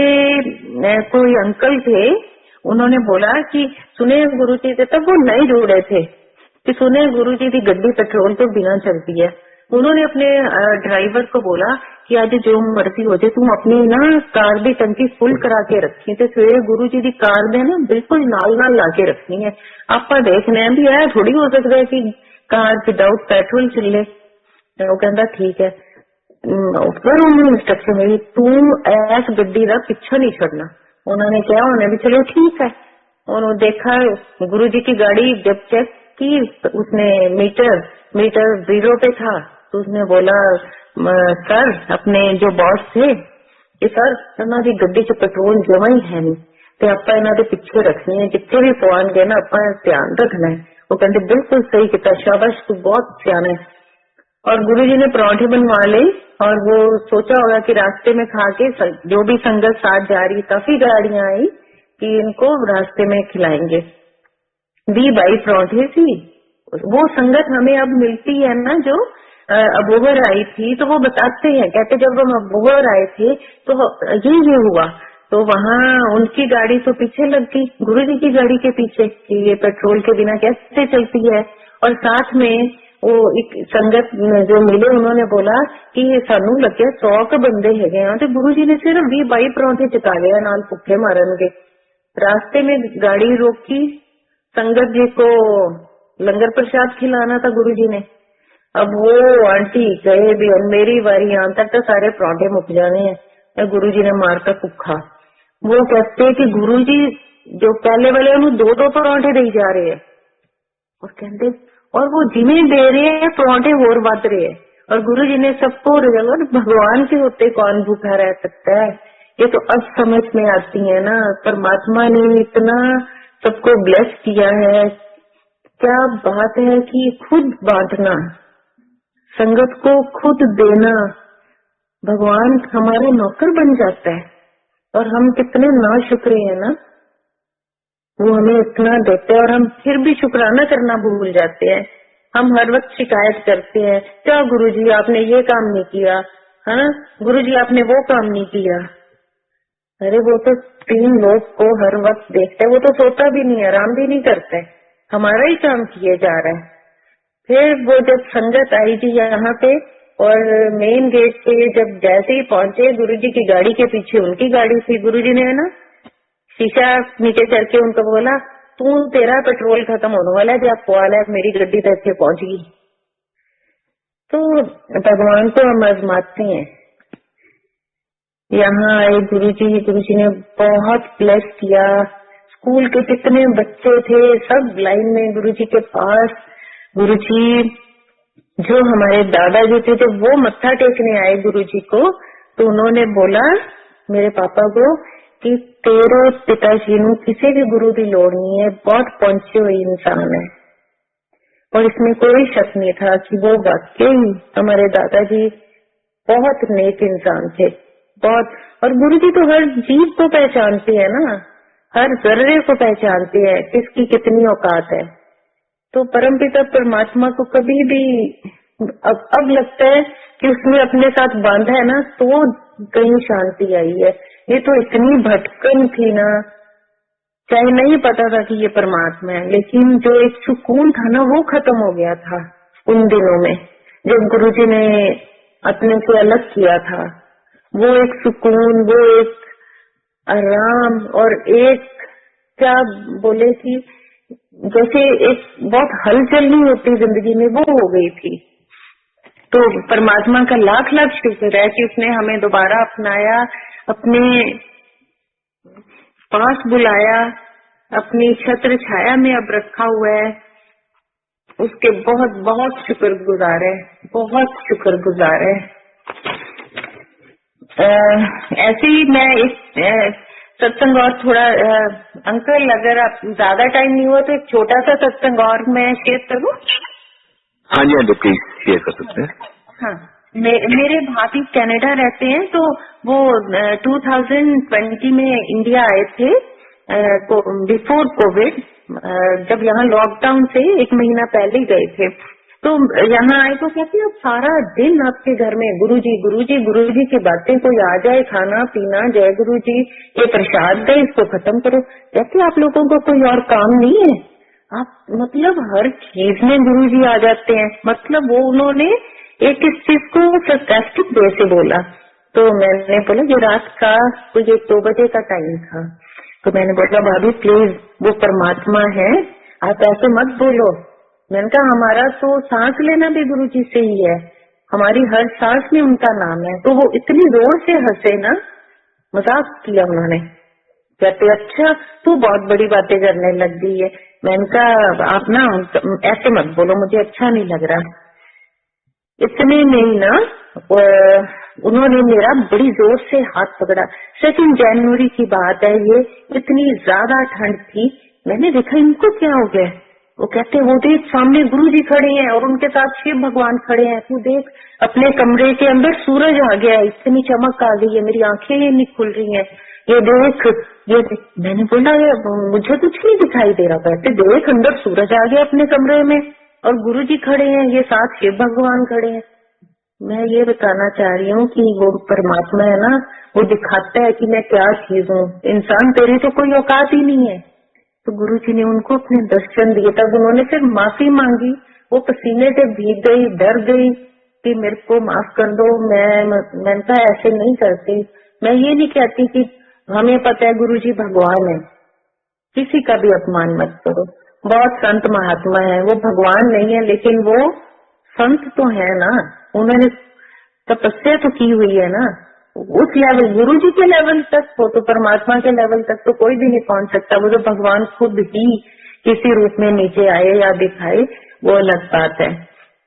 कोई अंकल थे, उन्होंने बोला कि सुने गुरुजी से, तब वो नए जुड़े थे, कि सुने गुरुजी की गड्डी पेट्रोल तो बिना चलती है। उन्होंने अपने ड्राइवर को बोला कि आज जो मर्जी हो जाए, तुम अपनी ना कार की टंकी फुल करा के रखी, तो सवेरे गुरुजी की कार में ना बिल्कुल नाल नाल ला के रखनी है। आपा देखने भी है, थोड़ी हो सकता है कि कार विदाउट पेट्रोल चले। वो कहता ठीक है, फिर उन्होंने इंस्ट्रक्शन मिली, तू ऐस गड्डी का पीछा नहीं छोड़ना। उन्होंने क्या, उन्होंने भी चलो ठीक है। उन्होंने देखा गुरुजी की गाड़ी, जब चेक की उसने मीटर 0 पे था, तो उसने बोला सर, अपने जो बॉस थे कि सर हमारी गड्डी च पेट्रोल जमा ही है नहीं। ਤੇ ਆਪਾਂ ਇਹਨਾਂ ਦੇ ਪਿੱਛੇ ਰੱਖਣੀ ਹੈ, ਜਿੱਥੇ ਵੀ ਪਹੁੰਚਣਗੇ ਨਾ ਆਪਾਂ ਧਿਆਨ ਰੱਖਣਾ है। वो कहते बिल्कुल सही किया, शाबाश तू बहुत सियाना है। और गुरुजी ने परांठे बनवा ले और वो सोचा होगा कि रास्ते में खा के जो भी संगत साथ जा रही, काफी गाड़ियां आई कि इनको रास्ते में खिलाएंगे। 20-22 परांठे थी। वो संगत हमें अब मिलती है ना जो अबोहर आई थी, तो वो बताते हैं, कहते जब हम अबोहर आए थे तो ये हुआ, तो वहाँ उनकी गाड़ी तो पीछे लग गई गुरुजी की गाड़ी के पीछे कि ये पेट्रोल के बिना कैसे चलती है। और साथ में वो एक संगत जो मिले उन्होंने बोला कि सानू लगे 100 के बंदे है, तो गुरुजी ने सिर्फ 20-22 परांठे चुका लिया नाल भुखे मारन के। रास्ते में गाड़ी रोकी, संगत जी को लंगर प्रसाद खिलाना था गुरुजी ने। अब वो आंटी कहे भी अब मेरी बारी यहाँ तक तो सारे परांठे मुक जाने हैं, गुरुजी ने मारकर भुखा। वो कहते कि गुरुजी जो पहले वाले उन्हें 2-2 परांठे दे जा रहे हैं और कहते, और वो जिन्हें दे रहे हैं परांठे और बढ़ रहे हैं, और गुरुजी ने सबको भगवान के होते कौन भूखा रह सकता है। ये तो अब समझ में आती है ना, परमात्मा ने इतना सबको ब्लेस किया है। क्या बात है कि खुद बांटना, संगत को खुद देना, भगवान हमारे नौकर बन जाता है। और हम कितने नाशुक्र हैं ना, वो हमें इतना देते हैं और हम फिर भी शुक्राना करना भूल जाते हैं। हम हर वक्त शिकायत करते हैं, क्या गुरुजी आपने ये काम नहीं किया, हाँ गुरुजी आपने वो काम नहीं किया। अरे वो तो 3 लोग को हर वक्त देखता है, वो तो सोता भी नहीं, आराम भी नहीं करता है, हमारा ही काम किए जा रहा है। फिर वो जब संगत आई थी यहाँ पे और मेन गेट पे जब जैसे ही पहुंचे, गुरुजी की गाड़ी के पीछे उनकी गाड़ी थी। गुरुजी ने ना शीशा नीचे करके उनको बोला, तू तेरा पेट्रोल खत्म होने वाला है, जब पोल है मेरी गड्डी तक के पहुंच गई। तो भगवान को हम आजमाते हैं। यहाँ आए गुरुजी ने बहुत ब्लेस किया। स्कूल के कितने बच्चे थे सब लाइन में गुरुजी के पास। गुरुजी जो हमारे दादाजी थे जब वो मत्था टेकने आए गुरुजी को, तो उन्होंने बोला मेरे पापा को कि तेरे पिताजी ने किसी भी गुरु की लोड़ नहीं है, बहुत पहुंचे हुए इंसान है। और इसमें कोई शक नहीं था कि वो वाकई हमारे दादाजी बहुत नेक इंसान थे, बहुत। और गुरुजी तो हर जीव को पहचानते हैं ना, हर जर्रे को पहचानते हैं किसकी कितनी औकात है। तो परमपिता परमात्मा को कभी भी अब लगता है कि उसने अपने साथ बांधा है ना, तो कहीं शांति आई है। ये तो इतनी भटकन थी ना, चाहे नहीं पता था कि ये परमात्मा है, लेकिन जो एक सुकून था ना वो खत्म हो गया था उन दिनों में जब गुरुजी ने अपने से अलग किया था। वो एक सुकून, वो एक आराम, और एक क्या बोले कि जैसे एक बहुत हलचल नहीं होती जिंदगी में, वो हो गई थी। तो परमात्मा का लाख लाख शुक्र है कि उसने हमें दोबारा अपनाया, अपने पास बुलाया, अपनी छत्र छाया में अब रखा हुआ है। उसके बहुत बहुत शुक्रगुजार है, बहुत शुक्रगुजार है। ऐसे ही मैं इस सत्संग और थोड़ा अंकल अगर आप ज्यादा टाइम नहीं हुआ तो एक छोटा सा सत्संग और मैं शेयर करूँ? हाँ जी, हाँ जी, प्लीज शेयर कर सकते हैं। हाँ, मेरे भाभी कनाडा रहते हैं, तो वो 2020 में इंडिया आए थे बिफोर कोविड, जब यहाँ लॉकडाउन से 1 महीना पहले ही गए थे। तो यहाँ आए तो कहते अब सारा दिन आपके घर में गुरुजी गुरुजी गुरुजी की बातें, कोई आ जाए खाना पीना, जय गुरुजी, ये प्रसाद है इसको खत्म करो। कहते आप लोगों को कोई और काम नहीं है? आप मतलब हर चीज में गुरुजी आ जाते हैं। मतलब वो उन्होंने एक इस चीज को सरकास्टिक वे से बोला। तो मैंने बोला ये रात का कोई 1-2 बजे का टाइम था, तो मैंने बोला भाभी प्लीज वो परमात्मा है, आप ऐसे मत बोलो। मैंने कहा हमारा तो सांस लेना भी गुरुजी से ही है, हमारी हर सांस में उनका नाम है। तो वो इतनी जोर से हंसे ना, मजाक किया उन्होंने, कहते अच्छा तू बहुत बड़ी बातें करने लग गई है। मैंने कहा आप ना ऐसे मत बोलो, मुझे अच्छा नहीं लग रहा। इतने में ही ना उन्होंने मेरा बड़ी जोर से हाथ पकड़ा। 2 जनवरी की बात है ये, इतनी ज्यादा ठंड थी। मैंने देखा इनको क्या हो गया। वो कहते वो देख सामने गुरुजी खड़े हैं और उनके साथ शिव भगवान खड़े हैं। तू देख अपने कमरे के अंदर सूरज आ गया है, इतनी चमक आ गई है, मेरी आंखें ही नहीं खुल रही हैं। ये देख, ये देख। मैंने बोला ये मुझे कुछ नहीं दिखाई दे रहा। कहते देख अंदर सूरज आ गया अपने कमरे में और गुरुजी खड़े हैं, ये साथ शिव भगवान खड़े हैं। मैं ये बताना चाह रही हूँ कि वो परमात्मा है ना, वो दिखाता है कि मैं क्या चीज हूँ। इंसान तेरी तो कोई औकात ही नहीं है। तो गुरुजी ने उनको अपने दर्शन दिए। तब उन्होंने फिर माफी मांगी। वो पसीने से भीग गई, डर गई कि मेरे को माफ कर दो। मैंने कहा ऐसे नहीं करती। मैं ये नहीं कहती कि हमें पता है गुरुजी भगवान है, किसी का भी अपमान मत करो। बहुत संत महात्मा है, वो भगवान नहीं है लेकिन वो संत तो है ना, उन्होंने तपस्या तो की हुई है ना। उस लेवल गुरुजी के लेवल तक, वो तो परमात्मा के लेवल तक तो कोई भी नहीं पहुंच सकता। वो जो भगवान खुद ही किसी रूप में नीचे आए या दिखाए वो अलग बात है।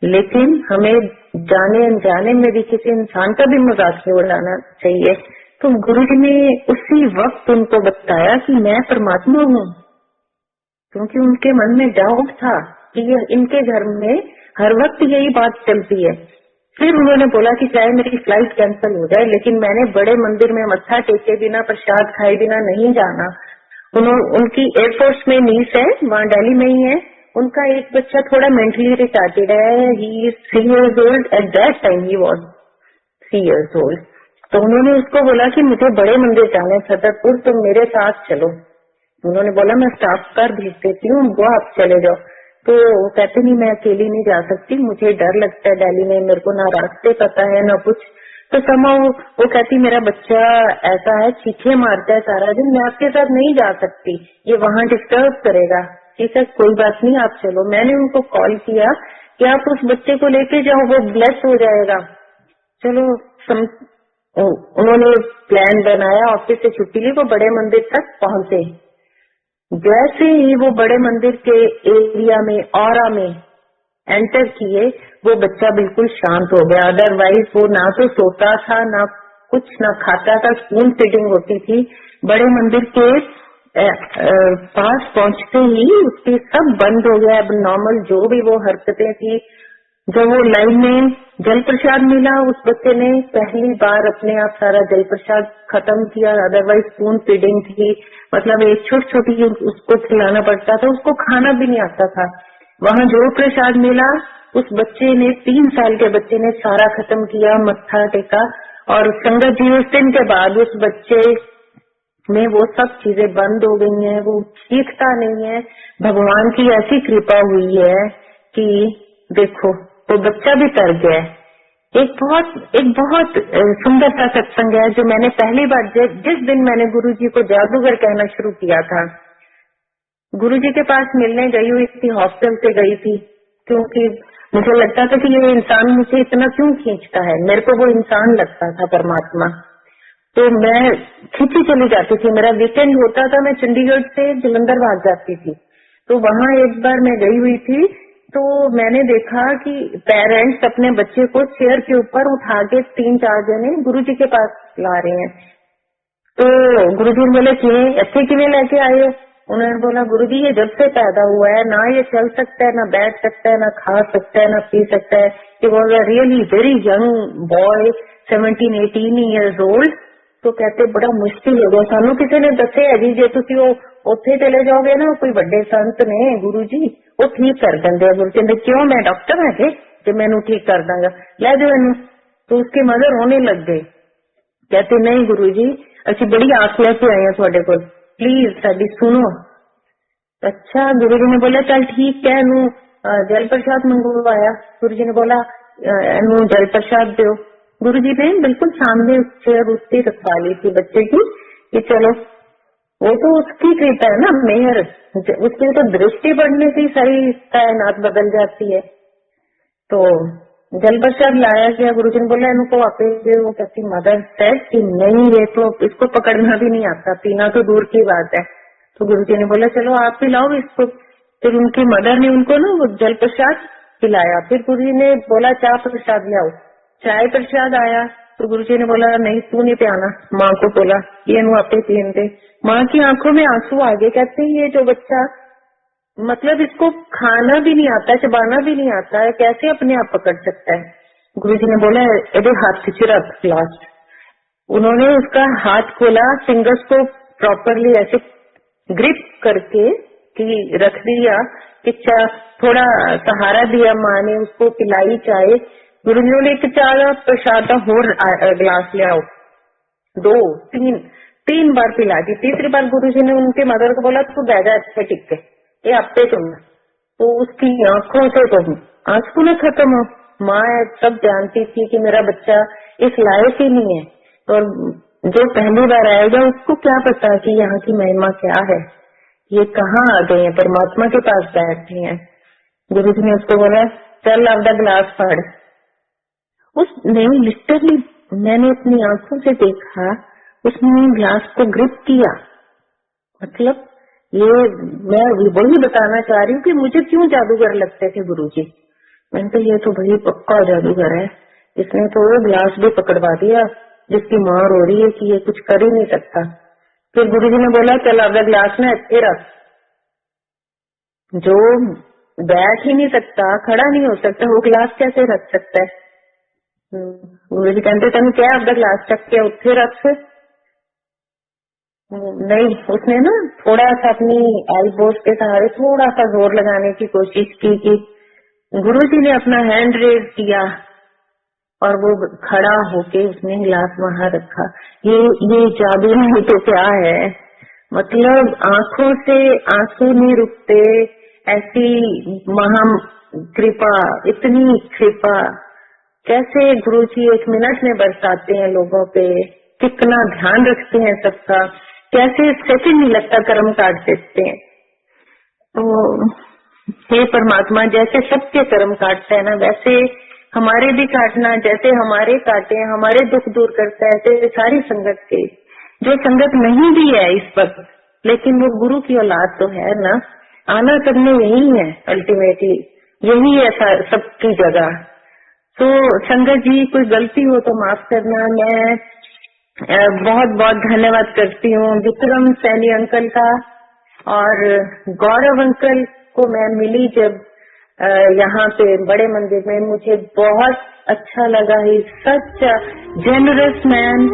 लेकिन हमें जाने अनजाने में भी किसी इंसान का भी मजाक नहीं उड़ाना चाहिए। तो गुरुजी ने उसी वक्त उनको बताया कि मैं परमात्मा हूँ, क्योंकि उनके मन में डाउट था कि ये इनके घर में हर वक्त यही बात चलती है। फिर उन्होंने बोला कि चाहे मेरी फ्लाइट कैंसिल हो जाए लेकिन मैंने बड़े मंदिर में मत्था टेके बिना, प्रसाद खाए बिना नहीं जाना। उनकी एयरफोर्स में नीस है, वहाँ दिल्ली में ही है। उनका एक बच्चा थोड़ा मेंटली रिटार्टेड है, he is 3 years old, at that time he was 3 years old। तो उन्होंने उसको बोला कि मुझे बड़े मंदिर जाना है छतरपुर, तुम मेरे साथ चलो। उन्होंने बोला मैं स्टाफ कार भेज देती हूँ, वो आप चले जाओ। तो वो कहते नहीं मैं अकेली नहीं जा सकती, मुझे डर लगता है दिल्ली में, मेरे को ना रास्ते पता है ना कुछ। तो समा वो कहती मेरा बच्चा ऐसा है, चीखे मारता है सारा दिन, मैं आपके साथ नहीं जा सकती, ये वहाँ डिस्टर्ब करेगा। ठीक है कोई बात नहीं आप चलो। मैंने उनको कॉल किया कि आप उस बच्चे को लेके जाओ, वो ब्लेस हो जाएगा। चलो उन्होंने प्लान बनाया, ऑफिस से छुट्टी ली, वो बड़े मंदिर तक पहुंचे। जैसे ही वो बड़े मंदिर के एरिया में ऑरा में एंटर किए, वो बच्चा बिल्कुल शांत हो गया। अदरवाइज वो ना तो सोता था ना कुछ ना खाता था, स्पून फीडिंग होती थी। बड़े मंदिर के पास पहुंचते ही उसके सब बंद हो गया, अब नॉर्मल जो भी वो हरकतें थी। जब वो लाइन में जल प्रसाद मिला, उस बच्चे ने पहली बार अपने आप सारा जल प्रसाद खत्म किया। अदरवाइज स्पून फीडिंग थी, मतलब एक छोटी छोटी उसको खिलाना पड़ता था, उसको खाना भी नहीं आता था। वहाँ जो प्रसाद मिला उस बच्चे ने, 3 साल के बच्चे ने सारा खत्म किया, मत्था टेका। और संगत जी उस दिन के बाद उस बच्चे में वो सब चीजें बंद हो गई हैं, वो चीखता नहीं है। भगवान की ऐसी कृपा हुई है कि देखो तो बच्चा भी तर गया है। एक बहुत सुंदर सा सत्संग है जो मैंने पहली बार जिस दिन मैंने गुरुजी को जादूगर कहना शुरू किया था, गुरुजी के पास मिलने गई हुई थी, हॉस्टल से गई थी, क्योंकि मुझे लगता था कि ये इंसान मुझे इतना क्यों खींचता है। मेरे को वो इंसान लगता था परमात्मा, तो मैं खींची चली जाती थी। मेरा वीकेंड होता था, मैं चंडीगढ़ से जलंधर भाग जाती थी। तो वहाँ एक बार मैं गई हुई थी, तो मैंने देखा कि पेरेंट्स अपने बच्चे को चेयर के ऊपर उठा के 3-4 जने गुरुजी के पास ला रहे हैं। तो गुरुजी ने बोले कि ऐसे किਵੇਂ लेके आए हो? उन्होंने बोला गुरुजी ये जब से पैदा हुआ है ना ये चल सकता है, ना बैठ सकता है, ना खा सकता है, ना पी सकता है। He was a really very young boy, 17-18 years old। तो कहते बड़ा मुश्किल हो गया सानू किसी ने दसे है जी, जे तुसी उत्थे चले जाओगे ना, कोई बड़े संत ने गुरु जी वो ठीक कर देंगे। गुरु कहते क्यों मैं डॉक्टर है के जो मैनू ठीक कर दांगा, ले जाओ इनू। तो उसकी मदर रोने लग गई, कहते नहीं गुरु जी असि बड़ी आस लेके आए हैं थोड़े को, प्लीज साडी सुनो। अच्छा गुरु जी ने बोला चल ठीक है, इनू जल प्रसाद मंगवाया। गुरु जी ने बोला इनू जल प्रसाद दो। गुरु जी ने बिल्कुल सामने चेयर उसकी रखवा ली थी बच्चे की कि चलो, वो तो उसकी कृपा है ना, मेहर, उसकी तो दृष्टि बढ़ने से ही सारी कायनात बदल जाती है। तो जल प्रसाद लाया गया, गुरु जी ने बोला इनको वापस। वो कहती मदर सेड कि नहीं ये तो इसको पकड़ना भी नहीं आता, पीना तो दूर की बात है। तो गुरु जी ने बोला चलो आप पिलाओ इसको। फिर उनकी मदर ने उनको ना वो जल प्रसाद पिलाया। फिर गुरु जी ने बोला चाय प्रसाद लाओ, चाय प्रसाद आया। तो गुरुजी ने बोला नहीं तू नहीं पियाना, माँ को बोला ये नु आपे पीन दे। माँ की आंखों में आंसू आ गए, कहते हैं ये जो बच्चा मतलब इसको खाना भी नहीं आता, चबाना भी नहीं आता है, कैसे अपने आप पकड़ सकता है। गुरुजी ने बोला ये हाथ खींच रख ग्लास। उन्होंने उसका हाथ खोला, फिंगर्स को प्रॉपरली ऐसे ग्रिप करके कि रख दिया कि थोड़ा सहारा दिया, माँ ने उसको पिलाई चाय। गुरुजी ने एक चाय प्रसाद और ग्लास ले आओ, 2 3 बार पिला दी। तीसरी बार गुरुजी ने उनके मदर को बोला तू बैठा अच्छे टिक के ये आपे तुम। तो उसकी आंखों से तो आंसू न खत्म हो। माँ सब जानती थी कि मेरा बच्चा इस लायक ही नहीं है, और जो पहली बार आएगा उसको क्या पता कि यहाँ की महिमा क्या है, ये कहाँ आ गए हैं, परमात्मा के पास बैठे हैं। गुरुजी ने उसको बोला चल आपका गिलास फाड़। उसने लिटरली, मैंने अपनी आंखों से देखा, उसने ग्लास को ग्रिप किया। मतलब ये मैं वही बताना चाह रही हूँ कि मुझे क्यों जादूगर लगते थे गुरुजी। मैंने तो ये तो भाई पक्का जादूगर है, इसने तो वो ग्लास भी पकड़वा दिया जिसकी माँ रो रही है कि ये कुछ कर ही नहीं सकता। फिर गुरुजी ने बोला चल आपका ग्लास में अच्छे रख। जो बैठ ही नहीं सकता, खड़ा नहीं हो सकता, वो ग्लास कैसे रख सकता है। गुरुजी कहते तेन क्या आपका ग्लास चक के उत्थे रख। नहीं, उसने ना थोड़ा सा अपनी एल्बोस के सहारे थोड़ा सा जोर लगाने की कोशिश की कि गुरुजी ने अपना हैंड रेज किया और वो खड़ा होके उसने गिलास वहां रखा। ये जादू नहीं तो क्या है। मतलब आंखों से आंसू नहीं रुकते, ऐसी महा कृपा, इतनी कृपा कैसे गुरुजी 1 मिनट में बरसाते हैं लोगों पे, कितना ध्यान रखते हैं सबका, कैसे सेकंड नहीं लगता कर्म काट देते हैं। तो हे परमात्मा, जैसे सबके कर्म काटता है ना, वैसे हमारे भी काटना, जैसे हमारे काटे हमारे दुख दूर करता है, ऐसे सारी संगत के, जो संगत नहीं भी है इस वक्त लेकिन वो गुरु की औलाद तो है ना, आना करने यही है, अल्टीमेटली यही है सबकी जगह। तो संगत जी कोई गलती हो तो माफ करना। मैं बहुत बहुत धन्यवाद करती हूँ विक्रम सैनी अंकल का, और गौरव अंकल को मैं मिली जब यहाँ पे बड़े मंदिर में, मुझे बहुत अच्छा लगा। ही सच जेनरस मैन।